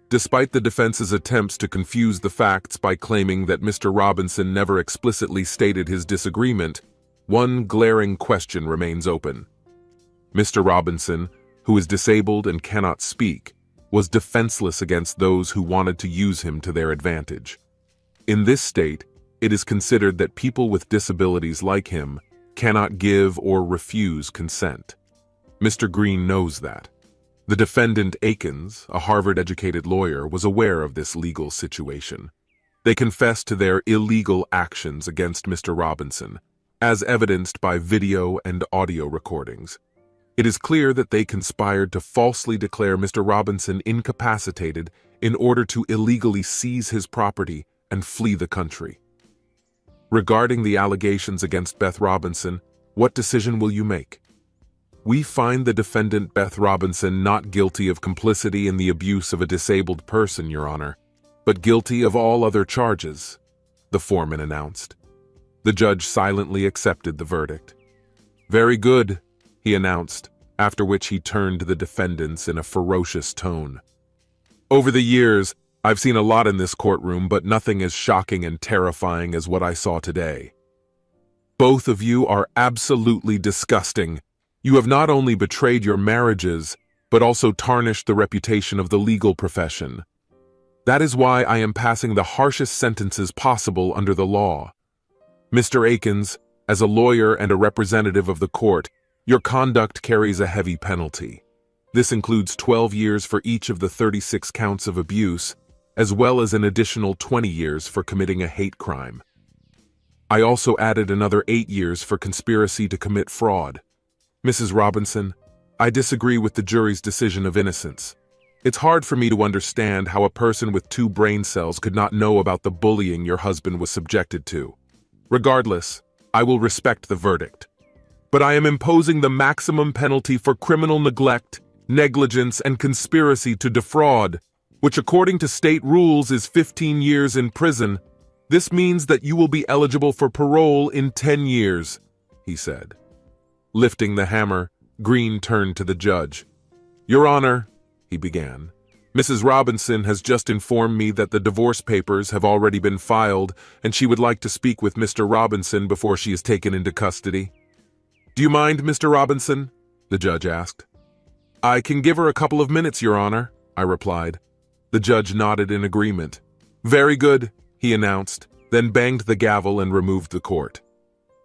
Despite the defense's attempts to confuse the facts by claiming that Mr. Robinson never explicitly stated his disagreement, one glaring question remains open. Mr. Robinson, who is disabled and cannot speak, was defenseless against those who wanted to use him to their advantage. In this state, it is considered that people with disabilities like him cannot give or refuse consent. Mr. Green knows that. The defendant, Akins, a Harvard-educated lawyer, was aware of this legal situation. They confessed to their illegal actions against Mr. Robinson, as evidenced by video and audio recordings. It is clear that they conspired to falsely declare Mr. Robinson incapacitated in order to illegally seize his property and flee the country. Regarding the allegations against Beth Robinson, what decision will you make? We find the defendant Beth Robinson not guilty of complicity in the abuse of a disabled person, Your Honor, but guilty of all other charges, the foreman announced. The judge silently accepted the verdict. Very good, he announced, after which he turned to the defendants in a ferocious tone. Over the years, I've seen a lot in this courtroom, but nothing as shocking and terrifying as what I saw today. Both of you are absolutely disgusting. You have not only betrayed your marriages, but also tarnished the reputation of the legal profession. That is why I am passing the harshest sentences possible under the law. Mr. Akins, as a lawyer and a representative of the court, your conduct carries a heavy penalty. This includes 12 years for each of the 36 counts of abuse, as well as an additional 20 years for committing a hate crime. I also added another 8 years for conspiracy to commit fraud. Mrs. Robinson, I disagree with the jury's decision of innocence. It's hard for me to understand how a person with 2 brain cells could not know about the bullying your husband was subjected to. Regardless, I will respect the verdict. But I am imposing the maximum penalty for criminal neglect, negligence, and conspiracy to defraud, which according to state rules is 15 years in prison. This means that you will be eligible for parole in 10 years, he said. Lifting the hammer, Green turned to the judge. Your Honor, he began, Mrs. Robinson has just informed me that the divorce papers have already been filed and she would like to speak with Mr. Robinson before she is taken into custody. Do you mind, Mr. Robinson? The judge asked. I can give her a couple of minutes, Your Honor, I replied. The judge nodded in agreement. Very good, he announced, then banged the gavel and removed the court.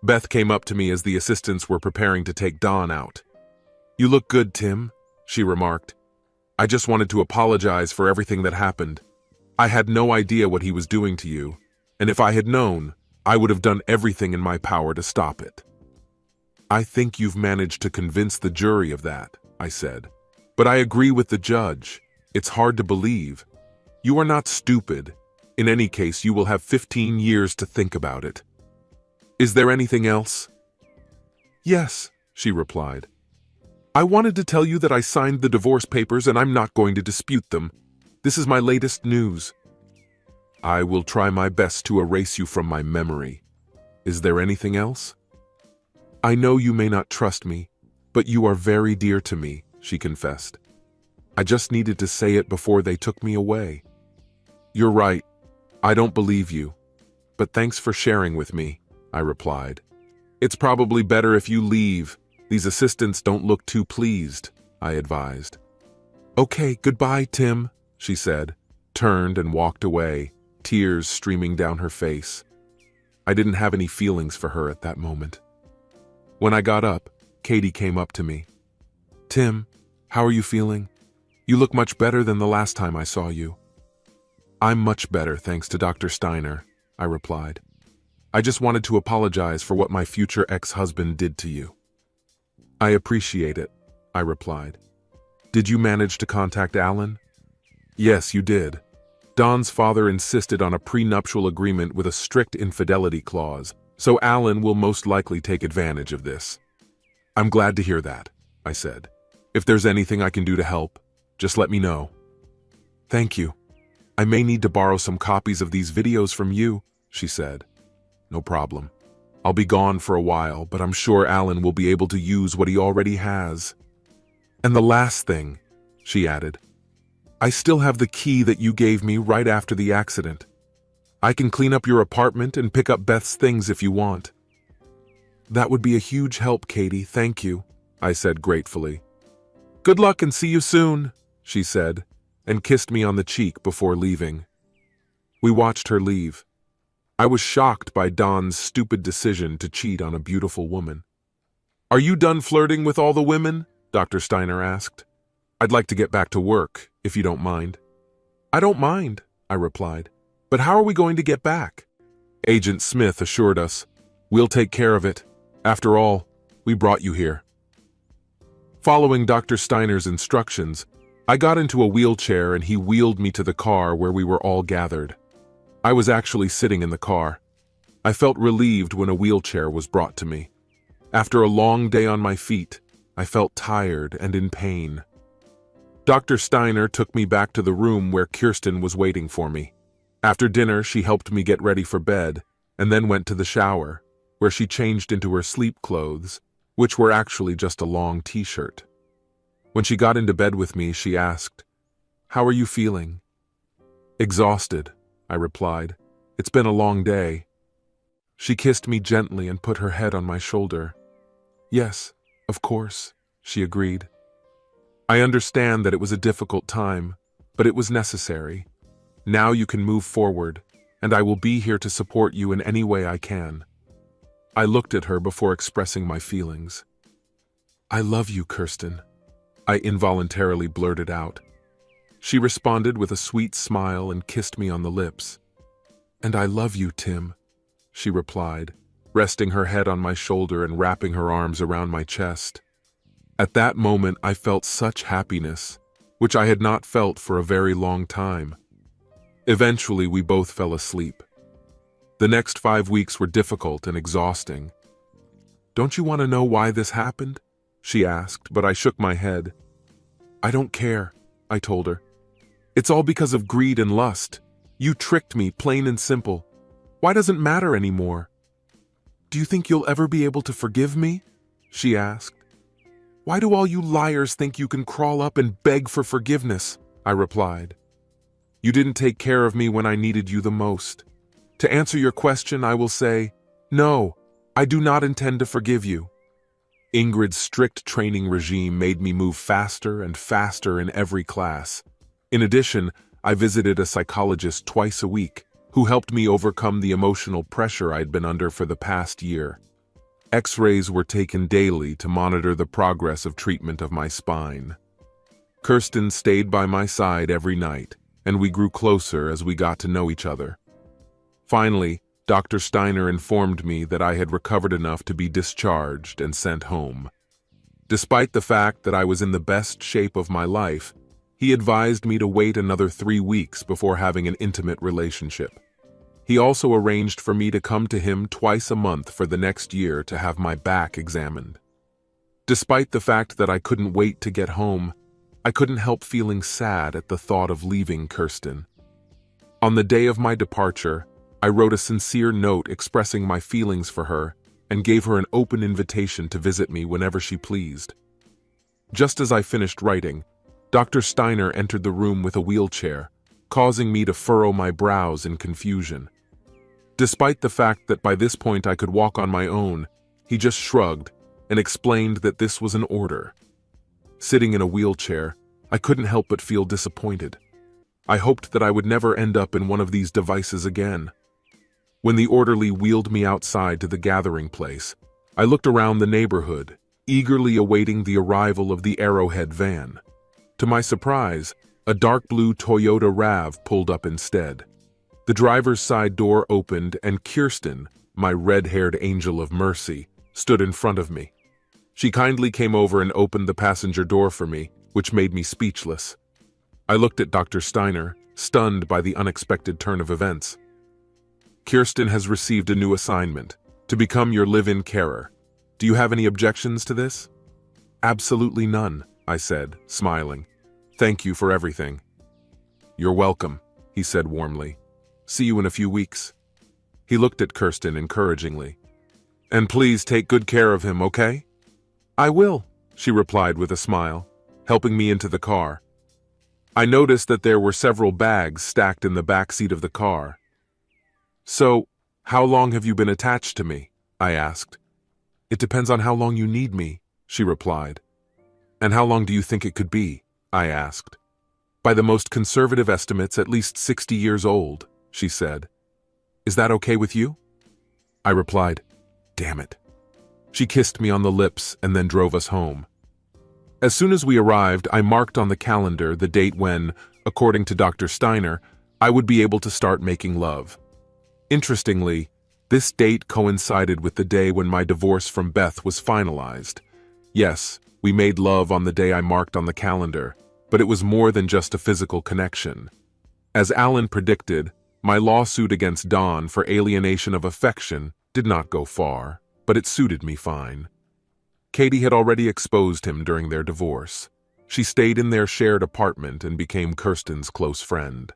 Beth came up to me as the assistants were preparing to take Don out. You look good, Tim, she remarked. I just wanted to apologize for everything that happened. I had no idea what he was doing to you, and if I had known, I would have done everything in my power to stop it. I think you've managed to convince the jury of that, I said. But I agree with the judge. It's hard to believe. You are not stupid. In any case, you will have 15 years to think about it. Is there anything else? Yes, she replied. I wanted to tell you that I signed the divorce papers and I'm not going to dispute them. This is my latest news. I will try my best to erase you from my memory. Is there anything else? I know you may not trust me, but you are very dear to me, she confessed. I just needed to say it before they took me away. You're right. I don't believe you. But thanks for sharing with me, I replied. It's probably better if you leave. These assistants don't look too pleased, I advised. Okay, goodbye, Tim, she said, turned and walked away, tears streaming down her face. I didn't have any feelings for her at that moment. When I got up, Katie came up to me. Tim, how are you feeling? You look much better than the last time I saw you. I'm much better, thanks to Dr. Steiner, I replied. I just wanted to apologize for what my future ex-husband did to you. I appreciate it, I replied. Did you manage to contact Alan? Yes, you did. Don's father insisted on a prenuptial agreement with a strict infidelity clause, so Alan will most likely take advantage of this. I'm glad to hear that, I said. If there's anything I can do to help, just let me know. Thank you. I may need to borrow some copies of these videos from you, she said. No problem. I'll be gone for a while, but I'm sure Alan will be able to use what he already has. And the last thing, she added, I still have the key that you gave me right after the accident. I can clean up your apartment and pick up Beth's things if you want. That would be a huge help, Katie, thank you, I said gratefully. Good luck and see you soon, she said, and kissed me on the cheek before leaving. We watched her leave. I was shocked by Don's stupid decision to cheat on a beautiful woman. Are you done flirting with all the women? Dr. Steiner asked. I'd like to get back to work, if you don't mind. I don't mind, I replied. But how are we going to get back? Agent Smith assured us, "We'll take care of it. After all, we brought you here." Following Dr. Steiner's instructions, I got into a wheelchair and he wheeled me to the car where we were all gathered. I was actually sitting in the car. I felt relieved when a wheelchair was brought to me. After a long day on my feet, I felt tired and in pain. Dr. Steiner took me back to the room where Kirsten was waiting for me. After dinner, she helped me get ready for bed, and then went to the shower, where she changed into her sleep clothes, which were actually just a long t-shirt. When she got into bed with me, she asked, "How are you feeling?" "Exhausted," I replied. "It's been a long day." She kissed me gently and put her head on my shoulder. "Yes, of course," she agreed. "I understand that it was a difficult time, but it was necessary. Now you can move forward, and I will be here to support you in any way I can." I looked at her before expressing my feelings. "I love you, Kirsten," I involuntarily blurted out. She responded with a sweet smile and kissed me on the lips. "And I love you, Tim," she replied, resting her head on my shoulder and wrapping her arms around my chest. At that moment, I felt such happiness, which I had not felt for a very long time. Eventually, we both fell asleep. The next 5 weeks were difficult and exhausting. "Don't you want to know why this happened?" she asked, but I shook my head. "I don't care," I told her. "It's all because of greed and lust. You tricked me, plain and simple. Why does it matter anymore?" "Do you think you'll ever be able to forgive me?" she asked. "Why do all you liars think you can crawl up and beg for forgiveness?" I replied. "You didn't take care of me when I needed you the most. To answer your question, I will say, no, I do not intend to forgive you." Ingrid's strict training regime made me move faster and faster in every class. In addition, I visited a psychologist twice a week, who helped me overcome the emotional pressure I'd been under for the past year. X-rays were taken daily to monitor the progress of treatment of my spine. Kirsten stayed by my side every night, and we grew closer as we got to know each other. Finally, Dr. Steiner informed me that I had recovered enough to be discharged and sent home. Despite the fact that I was in the best shape of my life, he advised me to wait another 3 weeks before having an intimate relationship. He also arranged for me to come to him twice a month for the next year to have my back examined. Despite the fact that I couldn't wait to get home, I couldn't help feeling sad at the thought of leaving Kirsten. On the day of my departure, I wrote a sincere note expressing my feelings for her and gave her an open invitation to visit me whenever she pleased. Just as I finished writing, Dr. Steiner entered the room with a wheelchair, causing me to furrow my brows in confusion. Despite the fact that by this point I could walk on my own, he just shrugged and explained that this was an order. Sitting in a wheelchair, I couldn't help but feel disappointed. I hoped that I would never end up in one of these devices again. When the orderly wheeled me outside to the gathering place, I looked around the neighborhood, eagerly awaiting the arrival of the Arrowhead van. To my surprise, a dark blue Toyota RAV pulled up instead. The driver's side door opened and Kirsten, my red-haired angel of mercy, stood in front of me. She kindly came over and opened the passenger door for me, which made me speechless. I looked at Dr. Steiner, stunned by the unexpected turn of events. "Kirsten has received a new assignment, to become your live-in carer. Do you have any objections to this?" "Absolutely none," I said, smiling. "Thank you for everything." "You're welcome," he said warmly. "See you in a few weeks." He looked at Kirsten encouragingly. "And please take good care of him, okay?" "I will," she replied with a smile, helping me into the car. I noticed that there were several bags stacked in the back seat of the car. "So, how long have you been attached to me?" I asked. "It depends on how long you need me," she replied. "And how long do you think it could be?" I asked. "By the most conservative estimates, at least 60 years old," she said. "Is that okay with you?" I replied, "Damn it." She kissed me on the lips and then drove us home. As soon as we arrived, I marked on the calendar the date when, according to Dr. Steiner, I would be able to start making love. Interestingly, this date coincided with the day when my divorce from Beth was finalized. Yes, we made love on the day I marked on the calendar, but it was more than just a physical connection. As Alan predicted, my lawsuit against Don for alienation of affection did not go far, but it suited me fine. Katie had already exposed him during their divorce. She stayed in their shared apartment and became Kirsten's close friend.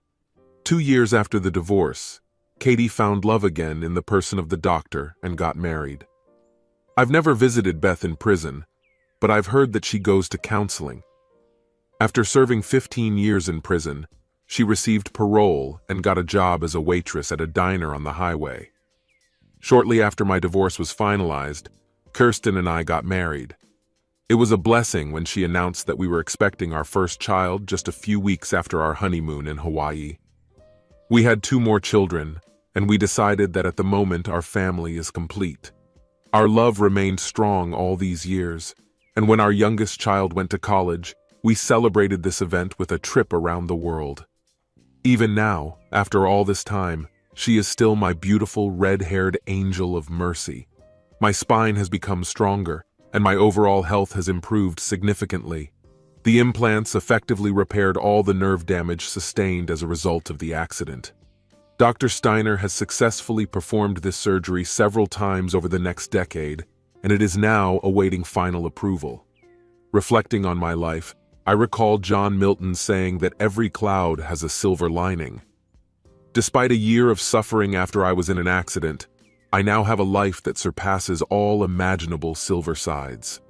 2 years after the divorce, Katie found love again in the person of the doctor and got married. I've never visited Beth in prison, but I've heard that she goes to counseling. After serving 15 years in prison, she received parole and got a job as a waitress at a diner on the highway. Shortly after my divorce was finalized, Kirsten and I got married. It was a blessing when she announced that we were expecting our first child just a few weeks after our honeymoon in Hawaii. We had 2 more children, and we decided that at the moment our family is complete. Our love remained strong all these years, and when our youngest child went to college, we celebrated this event with a trip around the world. Even now, after all this time, she is still my beautiful red-haired angel of mercy. My spine has become stronger, and my overall health has improved significantly. The implants effectively repaired all the nerve damage sustained as a result of the accident. Dr. Steiner has successfully performed this surgery several times over the next decade, and it is now awaiting final approval. Reflecting on my life, I recall John Milton saying that every cloud has a silver lining. Despite a year of suffering after I was in an accident, I now have a life that surpasses all imaginable silver sides.